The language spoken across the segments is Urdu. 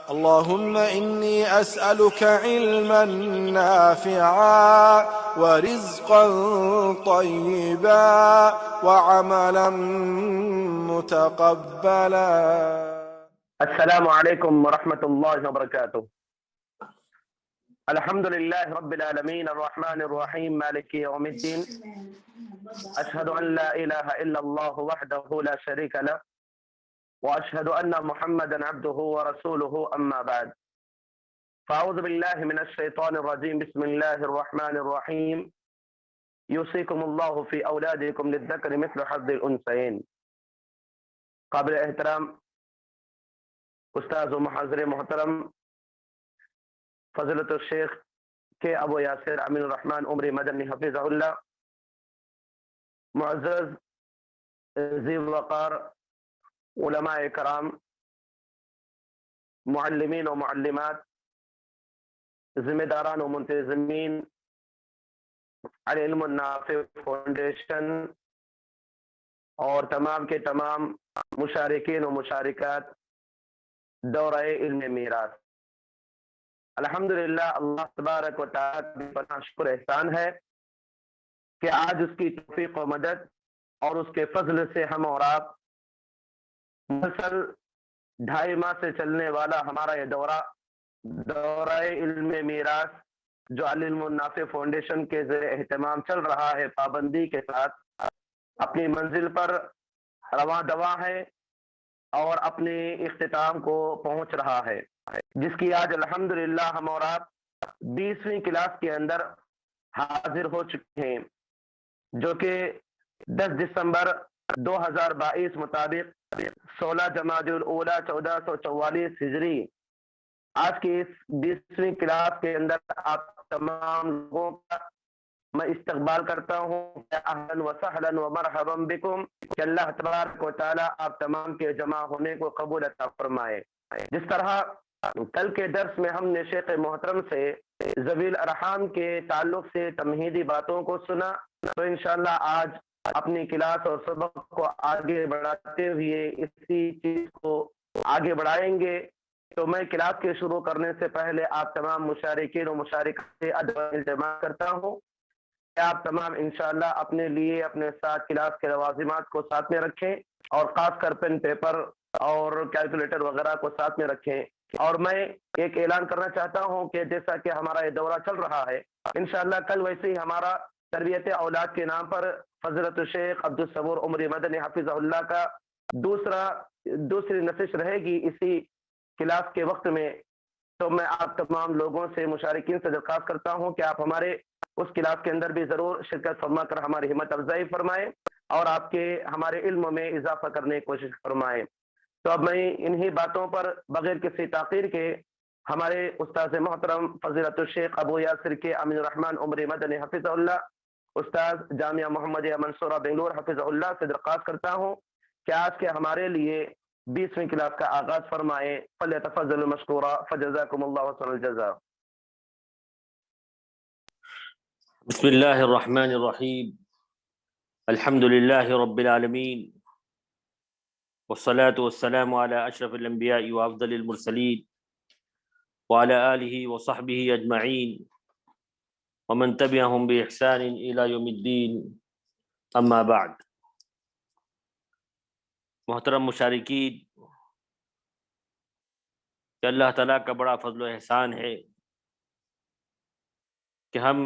اللهم إني أسألك علما نافعا ورزقا طيبا وعملا متقبلا. السلام علیکم ورحمۃ اللہ وبرکاتہ۔ الحمد للہ رب العالمین الرحمن الرحیم مالک یوم الدین، اشہد ان لا الہ الا اللہ وحدہ لا شریک لہ واشہد ان محمدا عبدہ ورسولہ اما بعد، فاعوذ باللہ من الشیطان الرجیم، بسم اللہ الرحمن الرحیم، یوصیکم اللہ فی اولادکم للذکر مثل حظ الانثیین۔ قابل احترام استاذ و محاضر محترم فضیلت الشیخ کے ابو یاسر امین الرحمن عمری مدنی حفظہ اللہ، معزز ذی وقار علماء کرام، معلمین و معلمات، ذمہ داران و منتظمین العلم النافع فاؤنڈیشن اور تمام کے تمام مشارکین و مشارکات دورہ علم میراث، الحمدللہ اللہ تبارک و تعالی کا شکر احسان ہے کہ آج اس کی توفیق و مدد اور اس کے فضل سے ہم اور آپ مسلسل 2.5 ماہ سے چلنے والا ہمارا یہ دورہ علم میراث جو العلم النافع فاؤنڈیشن کے زیر اہتمام چل رہا ہے، پابندی کے ساتھ اپنی منزل پر رواں دواں ہے اور اپنے اختتام کو پہنچ رہا ہے، جس کی آج الحمدللہ ہم اور آپ 20ویں کلاس کے اندر حاضر ہو چکے ہیں، جو کہ 10 دسمبر 2022 مطابق 16 جمادی الاولیٰ 1444 ہجری آج کی اس 20ویں کلاس کے اندر آپ تمام لوگوں کا میں استقبال کرتا ہوں، اہلا و سہلا و مرحبا بکم، کہ اللہ تبارک و تعالی آپ تمام کے جمع ہونے کو قبول عطا فرمائے۔ جس طرح کل کے درس میں ہم نے شیخ محترم سے ذوی الارحام کے تعلق سے تمہیدی باتوں کو سنا، تو انشاءاللہ آج اپنی کلاس اور سبق کو آگے بڑھاتے ہوئے اسی چیز کو آگے بڑھائیں گے۔ تو میں کلاس کے شروع کرنے سے پہلے آپ تمام مشارکین و مشارکات سے ادب و التماس کرتا ہوں کہ آپ تمام انشاءاللہ اپنے لیے اپنے ساتھ کلاس کے لوازمات کو ساتھ میں رکھیں اور خاص کر پین پیپر اور کیلکولیٹر وغیرہ کو ساتھ میں رکھیں۔ اور میں ایک اعلان کرنا چاہتا ہوں کہ جیسا کہ ہمارا یہ دورہ چل رہا ہے، انشاءاللہ کل ویسے ہی ہمارا تربیت اولاد کے نام پر فضیلت الشیخ عبدالصبور عمری مدنی حفظہ اللہ کا دوسری نشست رہے گی اسی کلاس کے وقت میں۔ تو میں آپ تمام لوگوں سے مشارکین سے درخواست کرتا ہوں کہ آپ ہمارے اس کلاس کے اندر بھی ضرور شرکت فرما کر ہماری ہمت افزائی فرمائیں اور آپ کے ہمارے علم میں اضافہ کرنے کی کوشش فرمائیں۔ تو اب میں انہی باتوں پر بغیر کسی تاخیر کے ہمارے استاذ محترم فضیلت الشیخ ابو یاسر کے امین الرحمن عمری مدنی حفظہ اللہ، استاذ جامعہ محمدیہ منصورہ بنگلور حفظہ اللہ سے درخواست کرتا ہوں کہ آج کے ہمارے لیے 20ویں کلاس کا آغاز فرمائیں۔ فلیتفضل مشکورا فجزاکم اللہ خیر الجزاء۔ بسم اللہ الرحمن الرحیم، الحمد للہ رب العالمین، والصلاة والسلام علی اشرف الانبیاء وافضل المرسلین وعلی آلہ وصحبہ اجمعین ومن تبعہم بإحسان الی یوم الدین، اما بعد۔ محترم مشارکین، کہ اللہ تعالیٰ کا بڑا فضل و احسان ہے کہ ہم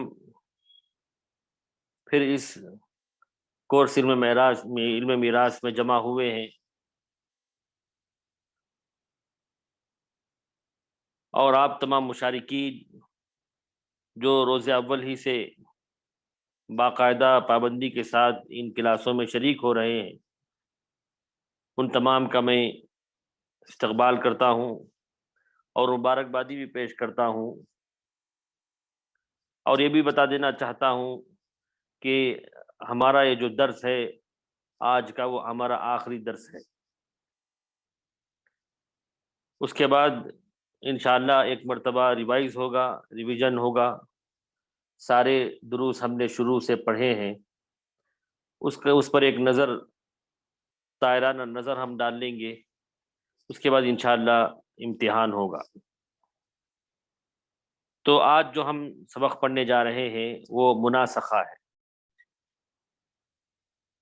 پھر اس کورس علم میراث میں جمع ہوئے ہیں، اور آپ تمام مشارکین جو روز اول ہی سے باقاعدہ پابندی کے ساتھ ان کلاسوں میں شریک ہو رہے ہیں، ان تمام کا میں استقبال کرتا ہوں اور مبارکبادی بھی پیش کرتا ہوں، اور یہ بھی بتا دینا چاہتا ہوں کہ ہمارا یہ جو درس ہے آج کا، وہ ہمارا آخری درس ہے۔ اس کے بعد انشاءاللہ ایک مرتبہ ریویژن ہوگا، سارے دروس ہم نے شروع سے پڑھے ہیں، اس پر ایک نظر طائرانہ نظر ہم ڈال لیں گے۔ اس کے بعد انشاءاللہ امتحان ہوگا۔ تو آج جو ہم سبق پڑھنے جا رہے ہیں وہ مناسخہ ہے۔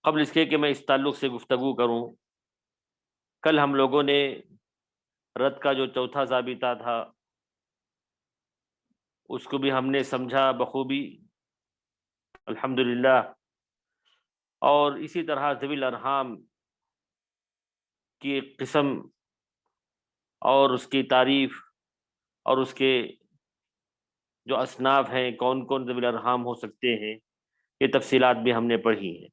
قبل اس کے کہ میں اس تعلق سے گفتگو کروں، کل ہم لوگوں نے رد کا جو چوتھا ضابطہ تھا اس کو بھی ہم نے سمجھا بخوبی الحمدللہ، اور اسی طرح ذوی الارحام کی قسم اور اس کی تعریف اور اس کے جو اصناف ہیں، کون کون ذوی الارحام ہو سکتے ہیں، یہ تفصیلات بھی ہم نے پڑھی ہیں۔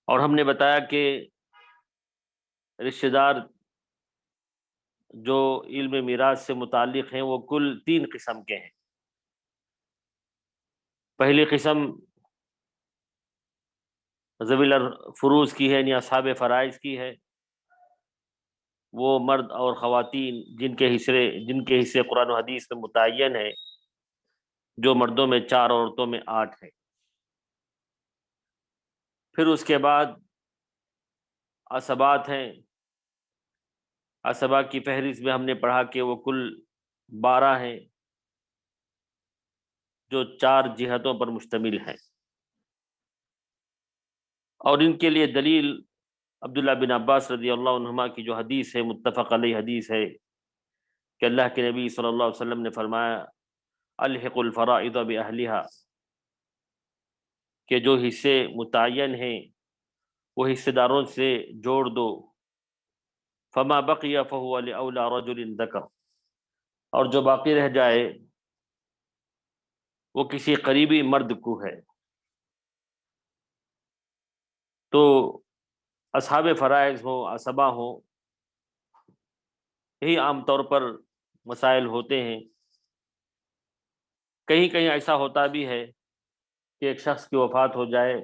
اور ہم نے بتایا کہ رشتہ دار جو علم میراث سے متعلق ہیں وہ کل 3 قسم کے ہیں۔ پہلی قسم ذوی الفروض کی ہے، یعنی اصحاب فرائض کی ہے، وہ مرد اور خواتین جن کے حصے قرآن و حدیث میں متعین ہے، جو مردوں میں 4 عورتوں میں 8 ہے۔ پھر اس کے بعد عصبات ہیں۔ عصبہ کی فہرست میں ہم نے پڑھا کہ وہ کل 12 ہیں، جو 4 جہتوں پر مشتمل ہیں، اور ان کے لیے دلیل عبداللہ بن عباس رضی اللہ عنہما کی جو حدیث ہے، متفق علیہ حدیث ہے، کہ اللہ کے نبی صلی اللہ علیہ وسلم نے فرمایا الحق الفرائض باہلها، کہ جو حصے متعین ہیں وہ حصے داروں سے جوڑ دو، فما بقی فهو لأولی رجل ذکر، اور جو باقی رہ جائے وہ کسی قریبی مرد کو ہے۔ تو اصحاب فرائض ہوں، عصبہ ہوں، یہی عام طور پر مسائل ہوتے ہیں۔ کہیں کہیں ایسا ہوتا بھی ہے کہ ایک شخص کی وفات ہو جائے،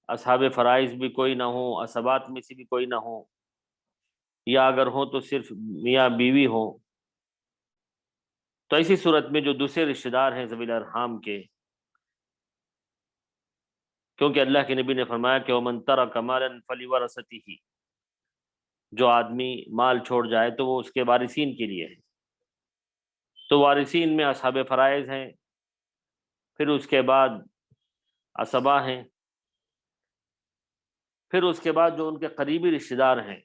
اصحاب فرائض بھی کوئی نہ ہوں، عصبات میں سے بھی کوئی نہ ہوں، یا اگر ہوں تو صرف میاں بیوی ہوں، تو ایسی صورت میں جو دوسرے رشتہ دار ہیں ذوی الارحام کے، کیونکہ اللہ کے نبی نے فرمایا کہ وَمَن تَرَكَ مَالًا فَلِوَرَثَتِهِ، جو آدمی مال چھوڑ جائے تو وہ اس کے وارثین کے لیے ہے۔ تو وارثین میں اصحاب فرائض ہیں، پھر اس کے بعد عصبہ ہیں، پھر اس کے بعد جو ان کے قریبی رشتہ دار ہیں،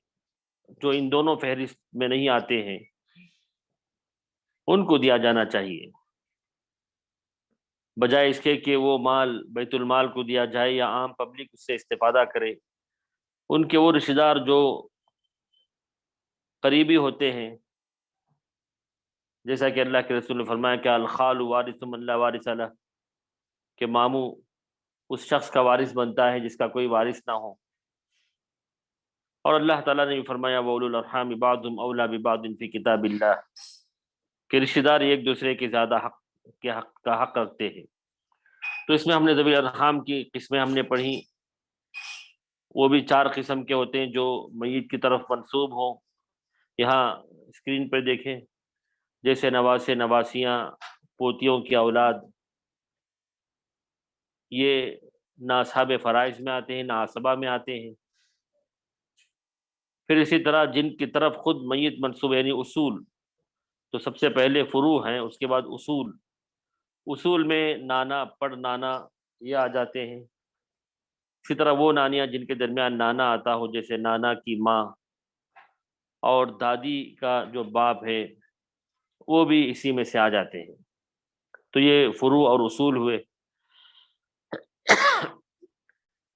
جو ان دونوں فہرست میں نہیں آتے ہیں، ان کو دیا جانا چاہیے، بجائے اس کے کہ وہ مال بیت المال کو دیا جائے یا عام پبلک اس سے استفادہ کرے۔ ان کے وہ رشتہ دار جو قریبی ہوتے ہیں، جیسا کہ اللہ کے رسول نے فرمایا کہ الخال وارث من لا وارث لہ، کہ ماموں اس شخص کا وارث بنتا ہے جس کا کوئی وارث نہ ہو۔ اور اللہ تعالیٰ نے بھی فرمایا وَأُولُو الْأَرْحَامِ بَعْضُهُمْ أَوْلَىٰ بِبَعْضٍ فِي کتاب اللہ، کہ رشتہ دار ایک دوسرے کے زیادہ حق کا حق رکھتے ہیں۔ تو اس میں ہم نے ذوی الارحام کی قسمیں ہم نے پڑھی، وہ بھی 4 قسم کے ہوتے ہیں جو میت کی طرف منسوب ہوں۔ یہاں اسکرین پر دیکھیں، جیسے نواسے، نواسیاں، پوتیوں کی اولاد، یہ نہ اصحاب فرائض میں آتے ہیں نہ عصبہ میں آتے ہیں۔ پھر اسی طرح جن کی طرف خود میت منسوب، یعنی اصول، تو سب سے پہلے فروع ہیں، اس کے بعد اصول۔ اصول میں نانا، پڑ نانا یہ آ جاتے ہیں۔ اسی طرح وہ نانیاں جن کے درمیان نانا آتا ہو، جیسے نانا کی ماں اور دادی کا جو باپ ہے، وہ بھی اسی میں سے آ جاتے ہیں۔ تو یہ فروع اور اصول ہوئے۔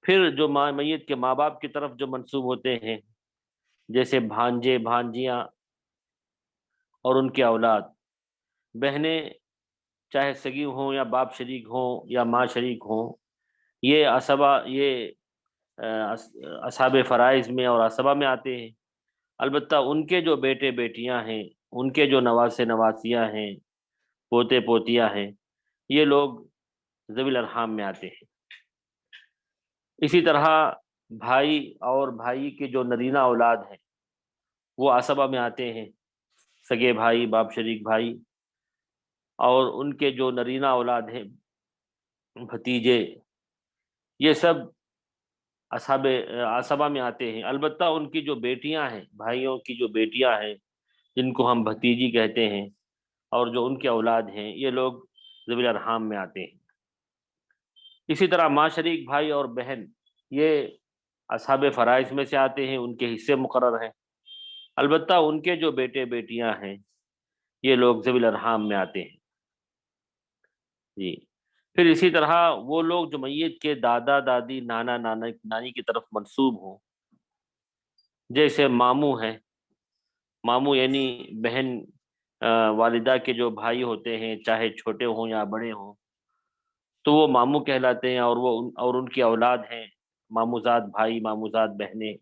پھر جو میت کے ماں باپ کی طرف جو منسوب ہوتے ہیں، جیسے بھانجے، بھانجیاں اور ان کے اولاد، بہنیں چاہے سگی ہوں یا باپ شریک ہوں یا ماں شریک ہوں، یہ عصبہ، یہ اصحاب فرائض میں اور عصبہ میں آتے ہیں۔ البتہ ان کے جو بیٹے بیٹیاں ہیں، ان کے جو نواسے نواسیاں ہیں، پوتے پوتیاں ہیں، یہ لوگ ذوی الارحام میں آتے ہیں۔ اسی طرح بھائی اور بھائی کے جو نرینہ اولاد ہیں وہ عصبہ میں آتے ہیں، سگے بھائی، باپ شریک بھائی، اور ان کے جو نرینہ اولاد ہیں، بھتیجے، یہ سب اصحاب عصبہ میں آتے ہیں۔ البتہ ان کی جو بیٹیاں ہیں، بھائیوں کی جو بیٹیاں ہیں جن کو ہم بھتیجی کہتے ہیں، اور جو ان کے اولاد ہیں، یہ لوگ ذوی الارحام میں آتے ہیں۔ اسی طرح ماں شریک بھائی اور بہن یہ اصحاب فرائض میں سے آتے ہیں، ان کے حصے مقرر ہیں۔ البتہ ان کے جو بیٹے بیٹیاں ہیں یہ لوگ ذوی الارحام میں آتے ہیں جی۔ پھر اسی طرح وہ لوگ جو میت کے دادا دادی نانا نانی کی طرف منسوب ہوں، جیسے ماموں ہیں، ماموں یعنی بہن والدہ کے جو بھائی ہوتے ہیں، چاہے چھوٹے ہوں یا بڑے ہوں، تو وہ ماموں کہلاتے ہیں، اور ان کی اولاد ہیں ماموزاد بھائی ماموزاد بہنیں۔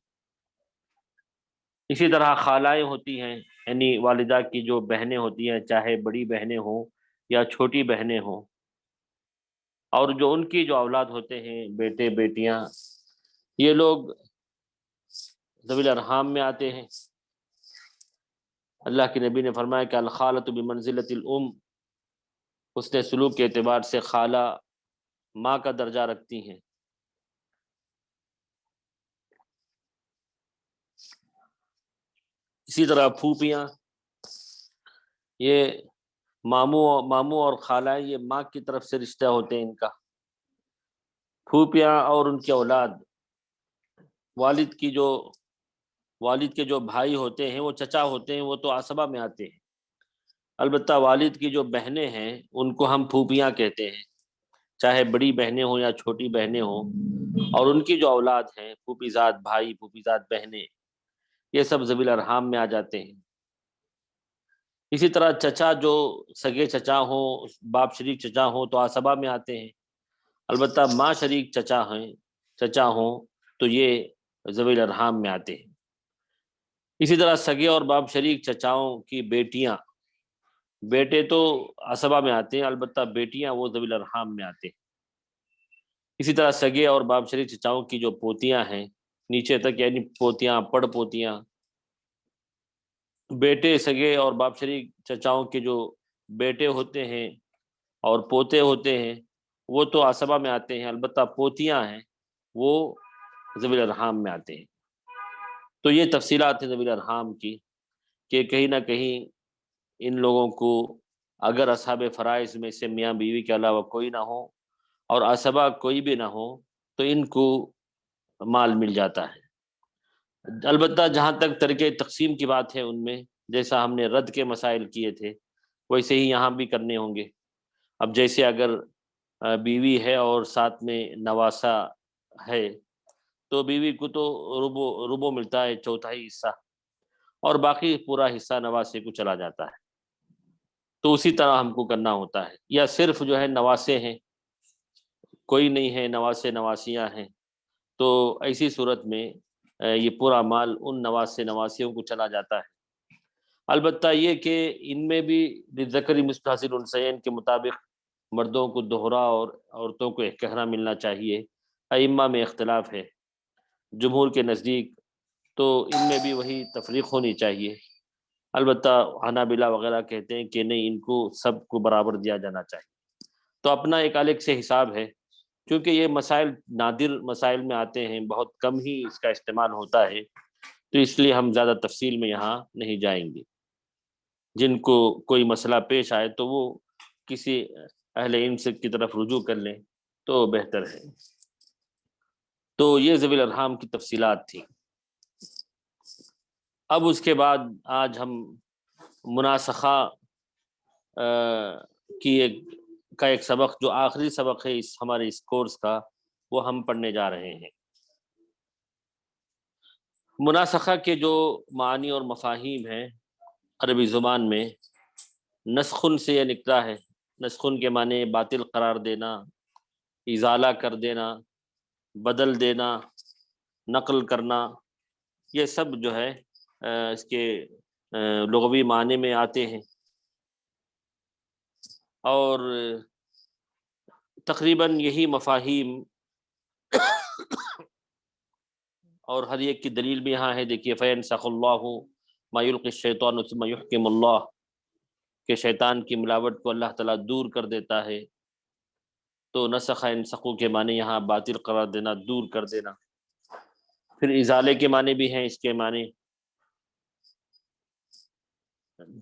اسی طرح خالائیں ہوتی ہیں، یعنی والدہ کی جو بہنیں ہوتی ہیں، چاہے بڑی بہنیں ہوں یا چھوٹی بہنیں ہوں، اور جو ان کی جو اولاد ہوتے ہیں بیٹے بیٹیاں، یہ لوگ ذوی الارحام میں آتے ہیں۔ اللہ کے نبی نے فرمایا کہ الخالۃ بمنزلۃ الام، حسن سلوک کے اعتبار سے خالہ ماں کا درجہ رکھتی ہیں۔ اسی طرح پھوپھیاں، یہ ماموں اور خالہ، یہ ماں کی طرف سے رشتہ ہوتے ہیں ان کا۔ پھوپھیاں اور ان کی اولاد، والد کے جو بھائی ہوتے ہیں وہ چچا ہوتے ہیں، وہ تو عصبہ میں آتے ہیں۔ البتہ والد کی جو بہنیں ہیں ان کو ہم پھوپھیاں کہتے ہیں، چاہے بڑی بہنیں ہوں یا چھوٹی بہنیں ہوں، اور ان کی جو اولاد ہیں پھوپھی زاد بھائی پھوپھی زاد بہنیں، یہ سب ذوی الارحام میں آ جاتے ہیں۔ اسی طرح چچا، جو سگے چچا ہوں، باپ شریک چچا ہوں، تو عصبہ میں آتے ہیں۔ البتہ ماں شریک چچا ہوں تو یہ ذوی الارحام میں آتے ہیں۔ اسی طرح سگے اور باپ شریک چچاؤں کی بیٹیاں، بیٹے تو عصبہ میں آتے ہیں، البتہ بیٹیاں وہ ذوی الارحام میں آتے ہیں۔ اسی طرح سگے اور باپ شریک چچاؤں کی جو پوتیاں ہیں نیچے تک، یعنی پوتیاں پڑ پوتیاں، بیٹے سگے اور باپ شریک چچاؤں کے جو بیٹے ہوتے ہیں اور پوتے ہوتے ہیں وہ تو عصبہ میں آتے ہیں، البتہ پوتیاں ہیں وہ ذوی الارحام میں آتے ہیں۔ تو یہ تفصیلات ہیں ذوی الارحام کی، کہ کہیں نہ کہیں ان لوگوں کو اگر اصحاب فرائض میں سے میاں بیوی کے علاوہ کوئی نہ ہو اور عصبہ کوئی بھی نہ ہو تو ان کو مال مل جاتا ہے۔ البتہ جہاں تک ترکے تقسیم کی بات ہے، ان میں جیسا ہم نے رد کے مسائل کیے تھے ویسے ہی یہاں بھی کرنے ہوں گے۔ اب جیسے اگر بیوی ہے اور ساتھ میں نواسا ہے تو بیوی کو تو ربو ملتا ہے، چوتھائی حصہ، اور باقی پورا حصہ نواسے کو چلا جاتا ہے۔ تو اسی طرح ہم کو کرنا ہوتا ہے، یا صرف جو ہے نواسے ہیں، کوئی نہیں ہے، نواسے نواسیاں ہیں، تو ایسی صورت میں یہ پورا مال ان نواسیوں کو چلا جاتا ہے۔ البتہ یہ کہ ان میں بھی للذکر مثل حظ الانثیین کے مطابق مردوں کو دوہرا اور عورتوں کو ایک کہرا ملنا چاہیے۔ ائمہ میں اختلاف ہے، جمہور کے نزدیک تو ان میں بھی وہی تفریق ہونی چاہیے، البتہ حنابلہ وغیرہ کہتے ہیں کہ نہیں، ان کو سب کو برابر دیا جانا چاہیے۔ تو اپنا ایک الگ سے حساب ہے، کیونکہ یہ مسائل نادر مسائل میں آتے ہیں، بہت کم ہی اس کا استعمال ہوتا ہے، تو اس لیے ہم زیادہ تفصیل میں یہاں نہیں جائیں گے۔ جن کو کوئی مسئلہ پیش آئے تو وہ کسی اہل علم سے کی طرف رجوع کر لیں تو بہتر ہے۔ تو یہ ذوی الارحام کی تفصیلات تھی۔ اب اس کے بعد آج ہم مناسخہ کا ایک سبق، جو آخری سبق ہے ہمارے اس کورس کا، وہ ہم پڑھنے جا رہے ہیں۔ مناسخہ کے جو معانی اور مفاہیم ہیں عربی زبان میں، نسخن سے یہ نکلا ہے۔ نسخن کے معنی باطل قرار دینا، ازالہ کر دینا، بدل دینا، نقل کرنا، یہ سب جو ہے اس کے لغوی معنی میں آتے ہیں، اور تقریباً یہی مفاہیم اور ہر ایک کی دلیل بھی یہاں ہے۔ دیکھیے فَيَنْسَخُ اللَّهُ مَا يُلْقِي الشَّيْطَانُ ثُمَّ يُحْكِمُ اللَّهُ، کہ شیطان کی ملاوٹ کو اللہ تعالیٰ دور کر دیتا ہے۔ تو نسخ انسخو کے معنی یہاں باطل قرار دینا، دور کر دینا۔ پھر ازالے کے معنی بھی ہیں اس کے معنی،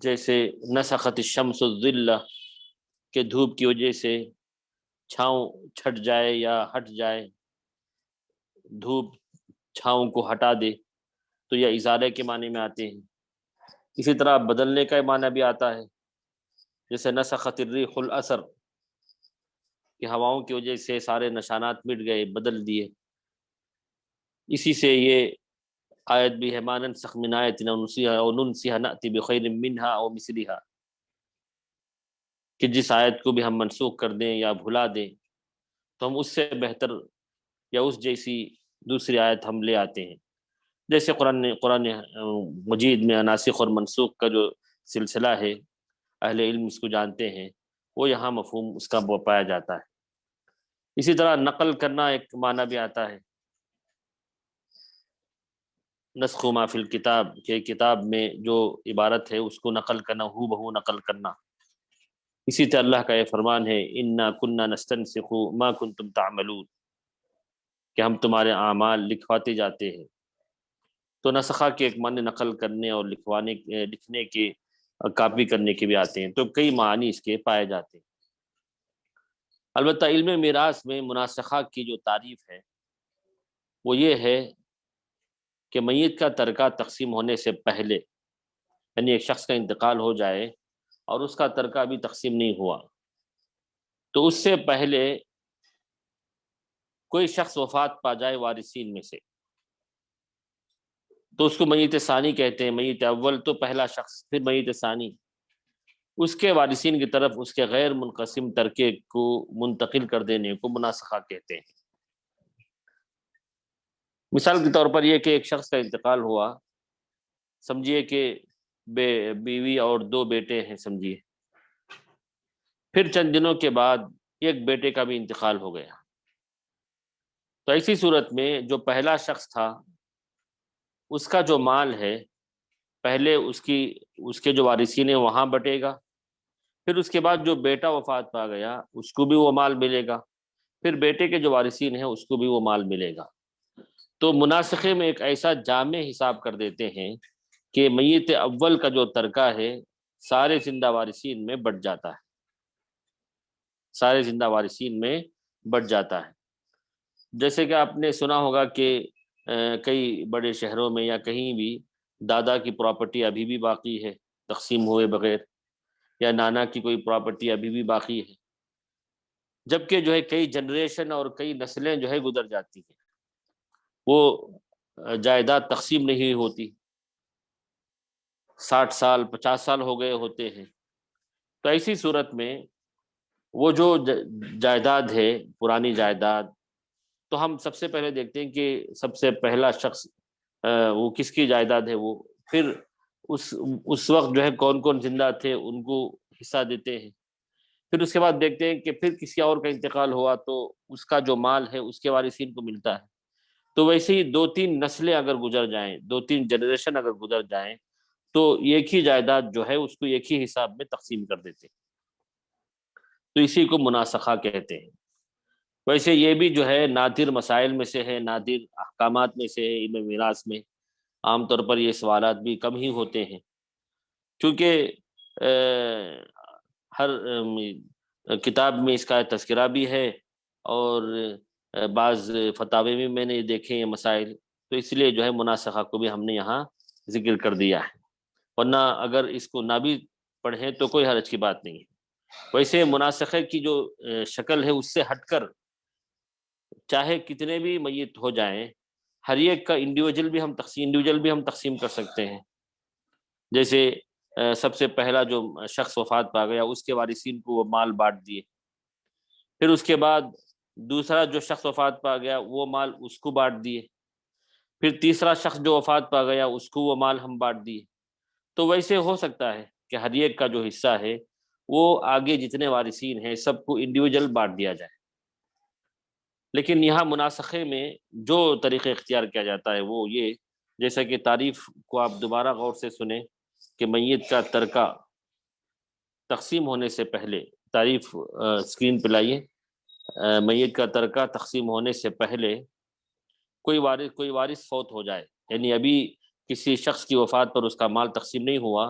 جیسے نسخت الشمس الظل، کہ دھوپ کی وجہ سے چھاؤں چھٹ جائے یا ہٹ جائے، دھوپ چھاؤں کو ہٹا دے، تو یہ ازالے کے معنی میں آتے ہیں۔ اسی طرح بدلنے کا معنی بھی آتا ہے، جیسے نسخت الریح الاثر، کہ ہواؤں کی وجہ سے سارے نشانات مٹ گئے، بدل دیے۔ اسی سے یہ آیت بھی ہے، ما ننسخ من آیت او ننسیھا نأتی بخیر منہا او مثلھا، کہ جس آیت کو بھی ہم منسوخ کر دیں یا بھلا دیں تو ہم اس سے بہتر یا اس جیسی دوسری آیت ہم لے آتے ہیں۔ جیسے قرآن مجید میں ناسخ اور منسوخ کا جو سلسلہ ہے، اہل علم اس کو جانتے ہیں، وہ یہاں مفہوم اس کا پایا جاتا ہے۔ اسی طرح نقل کرنا ایک معنی بھی آتا ہے، نسخ ما فی الکتاب، کہ کتاب میں جو عبارت ہے اس کو نقل کرنا، ہو بہو نقل کرنا۔ اسی طرح اللہ کا یہ فرمان ہے، انا کنا نستنسخ ما کنتم تعملون، کہ ہم تمہارے اعمال لکھواتے جاتے ہیں۔ تو نسخہ کے ایک معنی نقل کرنے اور لکھنے کے، کاپی کرنے کے بھی آتے ہیں، تو کئی معنی اس کے پائے جاتے ہیں۔ البتہ علم میراث میں مناسخہ کی جو تعریف ہے وہ یہ ہے کہ میت کا ترکہ تقسیم ہونے سے پہلے، یعنی ایک شخص کا انتقال ہو جائے اور اس کا ترکہ ابھی تقسیم نہیں ہوا، تو اس سے پہلے کوئی شخص وفات پا جائے وارثین میں سے، تو اس کو میت ثانی کہتے ہیں۔ میت اول تو پہلا شخص، پھر میت ثانی، اس کے وارثین کی طرف اس کے غیر منقسم ترکے کو منتقل کر دینے کو مناسخہ کہتے ہیں۔ مثال کے طور پر یہ کہ ایک شخص کا انتقال ہوا، سمجھیے کہ بیوی اور 2 بیٹے ہیں، سمجھیے، پھر چند دنوں کے بعد ایک بیٹے کا بھی انتقال ہو گیا، تو ایسی صورت میں جو پہلا شخص تھا اس کا جو مال ہے پہلے اس کے جو وارثین ہیں وہاں بٹے گا، پھر اس کے بعد جو بیٹا وفات پا گیا اس کو بھی وہ مال ملے گا، پھر بیٹے کے جو وارثین ہیں اس کو بھی وہ مال ملے گا۔ تو مناسخے میں ایک ایسا جامع حساب کر دیتے ہیں کہ میت اول کا جو ترکہ ہے سارے زندہ وارثین میں بٹ جاتا ہے، سارے زندہ وارثین میں بٹ جاتا ہے۔ جیسے کہ آپ نے سنا ہوگا کہ کئی بڑے شہروں میں یا کہیں بھی دادا کی پراپرٹی ابھی بھی باقی ہے تقسیم ہوئے بغیر، یا نانا کی کوئی پراپرٹی ابھی بھی باقی ہے، جبکہ جو ہے کئی جنریشن اور کئی نسلیں جو ہے گزر جاتی ہیں، وہ جائیداد تقسیم نہیں ہوتی، 60 سال 50 سال ہو گئے ہوتے ہیں۔ تو ایسی صورت میں وہ جو جائیداد ہے، پرانی جائیداد، تو ہم سب سے پہلے دیکھتے ہیں کہ سب سے پہلا شخص وہ کس کی جائیداد ہے، وہ پھر اس وقت جو ہے کون کون زندہ تھے ان کو حصہ دیتے ہیں، پھر اس کے بعد دیکھتے ہیں کہ پھر کسی اور کا انتقال ہوا تو اس کا جو مال ہے اس کے وارثین کو ملتا ہے۔ تو ویسے ہی 2-3 نسلیں اگر گزر جائیں، 2-3 جنریشن اگر گزر جائیں تو ایک ہی جائیداد جو ہے اس کو ایک ہی حساب میں تقسیم کر دیتے ہیں، تو اسی کو مناسخہ کہتے ہیں۔ ویسے یہ بھی جو ہے نادر مسائل میں سے ہے، نادر احکامات میں سے ہے علم میراث میں، عام طور پر یہ سوالات بھی کم ہی ہوتے ہیں، کیونکہ ہر کتاب میں اس کا تذکرہ بھی ہے اور بعض فتاوی میں میں نے دیکھے یہ مسائل، تو اس لیے جو ہے مناسخہ کو بھی ہم نے یہاں ذکر کر دیا ہے، ورنہ اگر اس کو نہ بھی پڑھیں تو کوئی حرج کی بات نہیں ہے۔ ویسے مناسخے کی جو شکل ہے اس سے ہٹ کر چاہے کتنے بھی میت ہو جائیں، ہر ایک کا انڈیویجول بھی ہم تقسیم کر سکتے ہیں۔ جیسے سب سے پہلا جو شخص وفات پا گیا اس کے وارثین کو وہ مال بانٹ دیے، پھر اس کے بعد دوسرا جو شخص وفات پا گیا وہ مال اس کو بانٹ دیے، پھر تیسرا شخص جو وفات پا گیا اس کو وہ مال ہم بانٹ دیے۔ تو ویسے ہو سکتا ہے کہ ہر ایک کا جو حصہ ہے وہ آگے جتنے وارثین ہیں سب کو انڈیویجول بانٹ دیا جائے، لیکن یہاں مناسخے میں جو طریقہ اختیار کیا جاتا ہے وہ یہ، جیسا کہ تعریف کو آپ دوبارہ غور سے سنیں کہ میت کا ترکہ تقسیم ہونے سے پہلے، تعریف اسکرین پہ لائیے، میت کا ترکہ تقسیم ہونے سے پہلے کوئی وارث فوت ہو جائے، یعنی ابھی کسی شخص کی وفات پر اس کا مال تقسیم نہیں ہوا،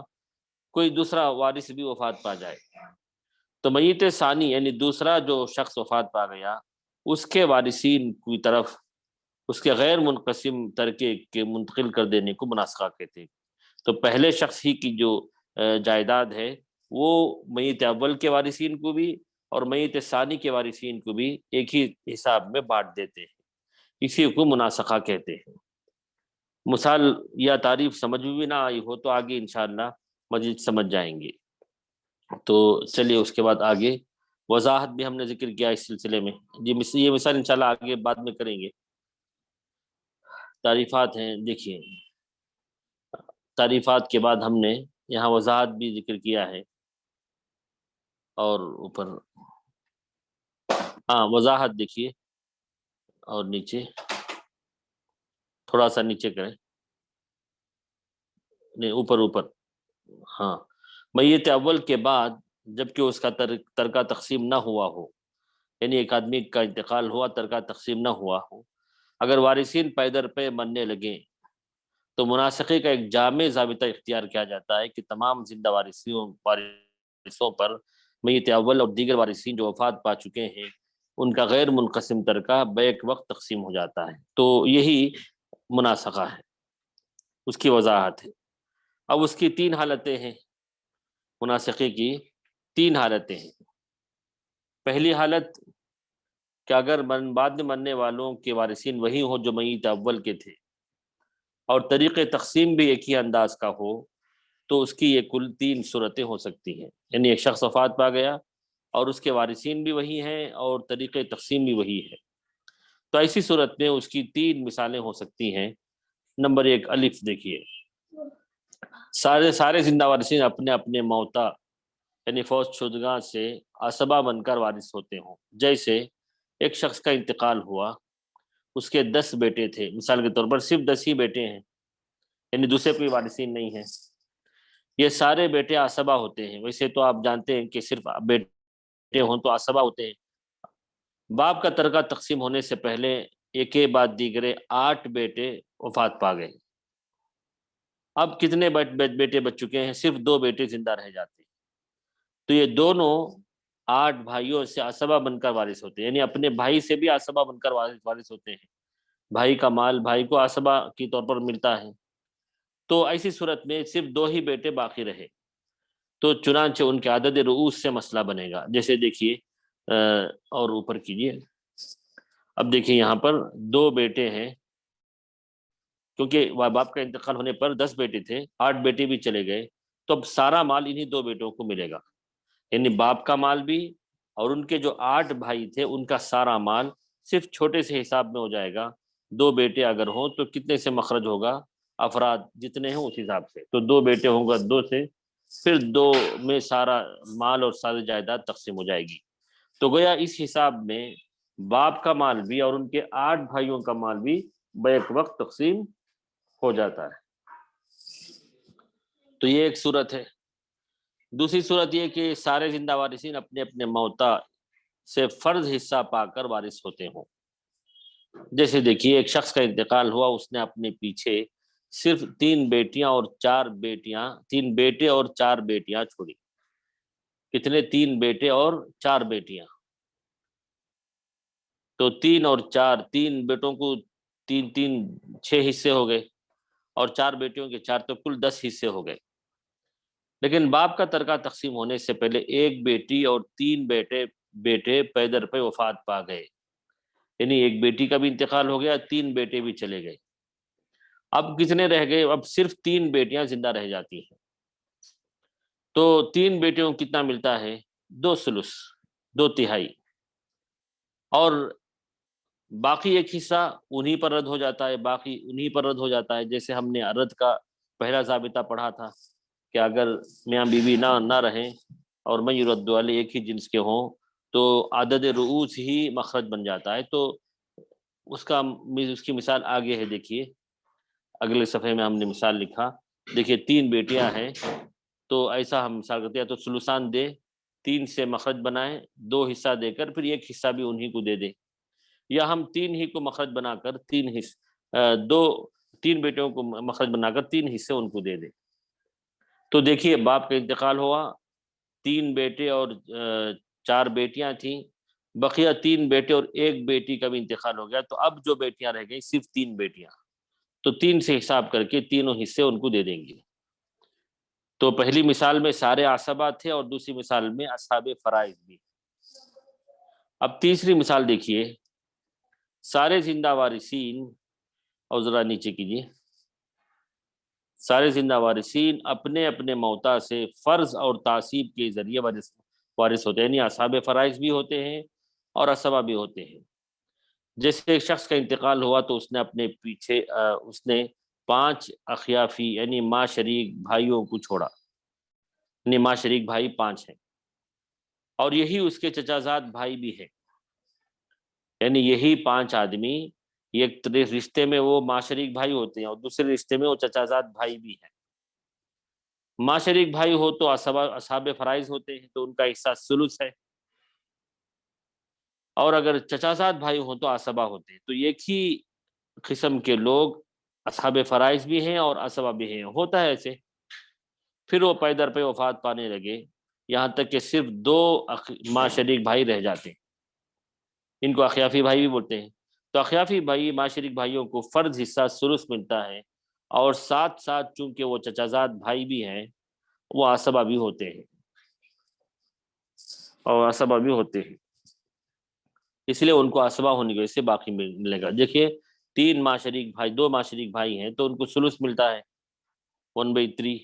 کوئی دوسرا وارث بھی وفات پا جائے، تو میت ثانی یعنی دوسرا جو شخص وفات پا گیا اس کے وارثین کی طرف اس کے غیر منقسم ترکے کے منتقل کر دینے کو مناسخہ کہتے ہیں۔ تو پہلے شخص ہی کی جو جائیداد ہے وہ میت اول کے وارثین کو بھی اور میت ثانی کے وارثین کو بھی ایک ہی حساب میں بانٹ دیتے ہیں، اسی کو مناسخہ کہتے ہیں۔ مثال یا تعریف سمجھ میں بھی نہ آئی ہو تو آگے انشاءاللہ مزید سمجھ جائیں گے۔ تو چلیے اس کے بعد آگے وضاحت بھی ہم نے ذکر کیا اس سلسلے میں، یہ مثال انشاءاللہ آگے بعد میں کریں گے۔ تعریفات ہیں، دیکھیے تعریفات کے بعد ہم نے یہاں وضاحت بھی ذکر کیا ہے، اور اوپر وضاحت دیکھیے، اور نیچے تھوڑا سا نیچے کریں، نہیں اوپر میت اول کے بعد جبکہ اس کا ترکہ تقسیم نہ ہوا ہو، یعنی ایک آدمی کا انتقال ہوا ترکہ تقسیم نہ ہوا ہو، اگر وارثین پے در پہ مرنے لگیں تو مناسخے کا ایک جامع ضابطہ اختیار کیا جاتا ہے کہ تمام زندہ وارثوں پر میت اول اور دیگر وارثین جو وفات پا چکے ہیں ان کا غیر منقسم ترکہ بیک وقت تقسیم ہو جاتا ہے۔ تو یہی مناسخہ ہے، اس کی وضاحت ہے۔ اب اس کی 3 حالتیں ہیں، مناسخے کی 3 حالتیں ہیں۔ پہلی حالت کہ اگر بعد میں مرنے والوں کے وارثین وہی ہوں جو میت اول کے تھے اور طریق تقسیم بھی ایک ہی انداز کا ہو تو اس کی یہ کل 3 صورتیں ہو سکتی ہیں، یعنی ایک شخص وفات پا گیا اور اس کے وارثین بھی وہی ہیں اور طریق تقسیم بھی وہی ہے، تو ایسی صورت میں اس کی 3 مثالیں ہو سکتی ہیں۔ نمبر 1 الف دیکھیے، سارے زندہ وارثین اپنے اپنے موتا یعنی فوت شدگاں سے عصبہ بن کر وارث ہوتے ہوں۔ جیسے ایک شخص کا انتقال ہوا، اس کے 10 بیٹے تھے، مثال کے طور پر صرف 10 ہی بیٹے ہیں، یعنی دوسرے کوئی وارثین نہیں ہیں، یہ سارے بیٹے عصبہ ہوتے ہیں۔ ویسے تو آپ جانتے ہیں کہ صرف بیٹے ہوں تو عصبہ ہوتے ہیں۔ باپ کا ترکہ تقسیم ہونے سے پہلے ایک کے بعد دیگرے 8 بیٹے وفات پا گئے، اب کتنے بیٹے بچ چکے ہیں؟ صرف 2 بیٹے زندہ رہ جاتے ہیں، تو یہ دونوں 8 بھائیوں سے عصبہ بن کر وارث ہوتے ہیں، یعنی اپنے بھائی سے بھی عصبہ بن کر وارث ہوتے ہیں، بھائی کا مال بھائی کو عصبہ کی طور پر ملتا ہے۔ تو ایسی صورت میں صرف 2 ہی بیٹے باقی رہے، تو چنانچہ ان کے عدد رؤوس سے مسئلہ بنے گا۔ جیسے دیکھیے اور اوپر کیجیے، اب دیکھیے یہاں پر 2 بیٹے ہیں، کیونکہ باپ کا انتقال ہونے پر 10 بیٹے تھے، 8 بیٹے بھی چلے گئے، تو اب سارا مال انہی 2 بیٹوں کو ملے گا، یعنی باپ کا مال بھی اور ان کے جو 8 بھائی تھے ان کا سارا مال صرف چھوٹے سے حساب میں ہو جائے گا۔ 2 بیٹے اگر ہوں تو کتنے سے مخرج ہوگا؟ افراد جتنے ہیں اس حساب سے، تو 2 بیٹے ہوں گا 2 سے، پھر 2 میں سارا مال اور ساری جائیداد تقسیم ہو جائے گی۔ تو گویا اس حساب میں باپ کا مال بھی اور ان کے 8 بھائیوں کا مال بھی بیک وقت تقسیم ہو جاتا ہے۔ تو یہ ایک صورت ہے۔ دوسری صورت یہ کہ سارے زندہ وارثین اپنے اپنے موتا سے فرض حصہ پا کر وارث ہوتے ہوں۔ جیسے دیکھیے ایک شخص کا انتقال ہوا، اس نے اپنے پیچھے صرف 3 بیٹیاں اور 4 بیٹیاں 3 بیٹے اور 4 بیٹیاں چھوڑی۔ کتنے؟ 3 بیٹے اور 4 بیٹیاں، تو 3 اور 4، 3 بیٹوں کو 3 6 حصے ہو گئے اور 4 بیٹیوں کے 4، تو کل 10 حصے ہو گئے۔ لیکن باپ کا ترکہ تقسیم ہونے سے پہلے 1 بیٹی اور 3 بیٹے پے در پہ وفات پا گئے، یعنی 1 بیٹی کا بھی انتقال ہو گیا، 3 بیٹے بھی چلے گئے، اب کتنے رہ گئے؟ اب صرف 3 بیٹیاں زندہ رہ جاتی ہیں، تو 3 بیٹیوں کو کتنا ملتا ہے؟ 2 ثلث، 2 تہائی، اور باقی 1 حصہ انہی پر رد ہو جاتا ہے، باقی انہی پر رد ہو جاتا ہے۔ جیسے ہم نے رد کا پہلا ضابطہ پڑھا تھا کہ اگر میاں بیوی نہ رہیں اور من یرد والے ایک ہی جنس کے ہوں تو عدد رؤوس ہی مخرج بن جاتا ہے۔ تو اس کی مثال آگے ہے، دیکھیے اگلے صفحے میں ہم نے مثال لکھا، دیکھیے 3 بیٹیاں ہیں، تو ایسا ہم مثال کرتے ہیں، تو ثلثان دے 3 سے مخرج بنائیں، 2 حصہ دے کر پھر 1 حصہ بھی انہی کو دے دیں، یا ہم تین ہی کو مخرج بنا کر تین بیٹوں کو مخرج بنا کر تین حصے ان کو دے دیں۔ تو دیکھیے باپ کا انتقال ہوا، تین بیٹے اور چار بیٹیاں تھیں، بقیہ تین بیٹے اور ایک بیٹی کا بھی انتقال ہو گیا، تو اب جو بیٹیاں رہ گئیں صرف تین بیٹیاں، تو تین سے حساب کر کے تینوں حصے ان کو دے دیں گے۔ تو پہلی مثال میں سارے عصبہ تھے اور دوسری مثال میں اصحاب فرائض بھی۔ اب تیسری مثال دیکھیے، سارے زندہ وارثین، اور ذرا نیچے کیجیے، سارے زندہ وارثین اپنے اپنے موتا سے فرض اور تعصیب کے ذریعے وارث ہوتے ہیں، یعنی اصحاب فرائض بھی ہوتے ہیں اور عصبہ بھی ہوتے ہیں۔ جیسے ایک شخص کا انتقال ہوا تو اس نے اپنے پیچھے اس نے 5 اخیافی یعنی ماں شریک بھائیوں کو چھوڑا، یعنی ماں شریک بھائی 5 ہیں، اور یہی اس کے چچا زاد بھائی بھی ہیں، یعنی یہی 5 آدمی ایک رشتے میں وہ ماں شریک بھائی ہوتے ہیں اور دوسرے رشتے میں وہ چچا زاد بھائی بھی ہیں۔ ماں شریک بھائی ہو تو اصحاب فرائض ہوتے ہیں، تو ان کا حصہ ثلث ہے، اور اگر چچا زاد بھائی ہوں تو عصبہ ہوتے ہیں۔ تو ایک ہی قسم کے لوگ اصحاب فرائض بھی ہیں اور عصبہ بھی ہیں، ہوتا ہے ایسے۔ پھر وہ پے در پہ وفات پانے لگے، یہاں تک کہ صرف 2 ماں شریک بھائی رہ جاتے ہیں، ان کو اخیافی بھائی بھی بولتے ہیں۔ تو اخیافی بھائی ماں شریک بھائیوں کو فرض حصہ ثلث ملتا ہے، اور ساتھ ساتھ چونکہ وہ چچا زاد بھائی بھی ہیں، وہ عصبہ بھی ہوتے ہیں، اس لیے ان کو عصبہ ہونے کی وجہ سے باقی ملے گا۔ دیکھیے 2 ماں شریک بھائی ہیں تو ان کو ثلث ملتا ہے 1/3،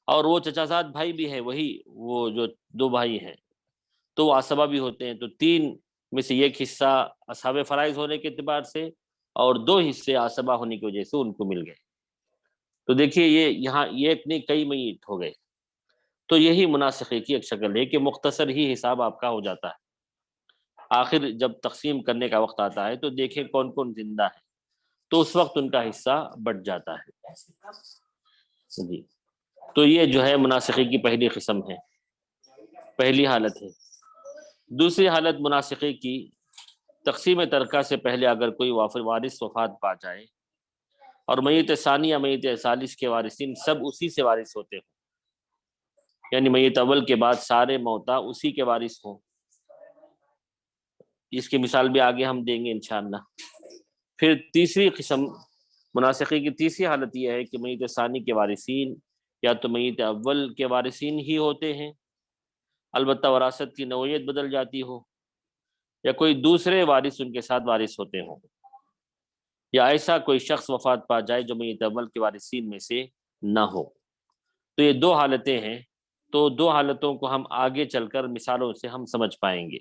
اور وہ چچا زاد بھائی بھی ہیں، وہ جو 2 بھائی ہیں تو وہ عصبہ بھی ہوتے ہیں۔ تو 3 میں سے ایک حصہ اصحاب فرائض ہونے کے اعتبار سے اور 2 حصے عصبہ ہونے کی وجہ سے ان کو مل گئے۔ تو دیکھیے یہ یہاں ایک نہیں کئی میت ہو گئے۔ تو یہی مناسخے کی ایک شکل ہے کہ مختصر ہی حساب آپ کا ہو جاتا ہے، آخر جب تقسیم کرنے کا وقت آتا ہے تو دیکھیں کون کون زندہ ہے، تو اس وقت ان کا حصہ بٹ جاتا ہے جی۔ تو یہ جو ہے مناسخے کی پہلی قسم ہے، پہلی حالت ہے۔ دوسری حالت مناسخے کی، تقسیم ترکہ سے پہلے اگر کوئی وارث وفات پا جائے اور میت ثانی یا میت ثالث کے وارثین سب اسی سے وارث ہوتے ہوں، یعنی میت اول کے بعد سارے موتا اسی کے وارث ہوں، اس کی مثال بھی آگے ہم دیں گے انشاءاللہ۔ پھر تیسری قسم مناسخے کی تیسری حالت یہ ہے کہ میت ثانی کے وارثین یا تو میت اول کے وارثین ہی ہوتے ہیں، البتہ وراثت کی نوعیت بدل جاتی ہو، یا کوئی دوسرے وارث ان کے ساتھ وارث ہوتے ہوں، یا ایسا کوئی شخص وفات پا جائے جو میت اول کے وارثین میں سے نہ ہو۔ تو یہ 2 حالتیں ہیں، تو 2 حالتوں کو ہم آگے چل کر مثالوں سے ہم سمجھ پائیں گے۔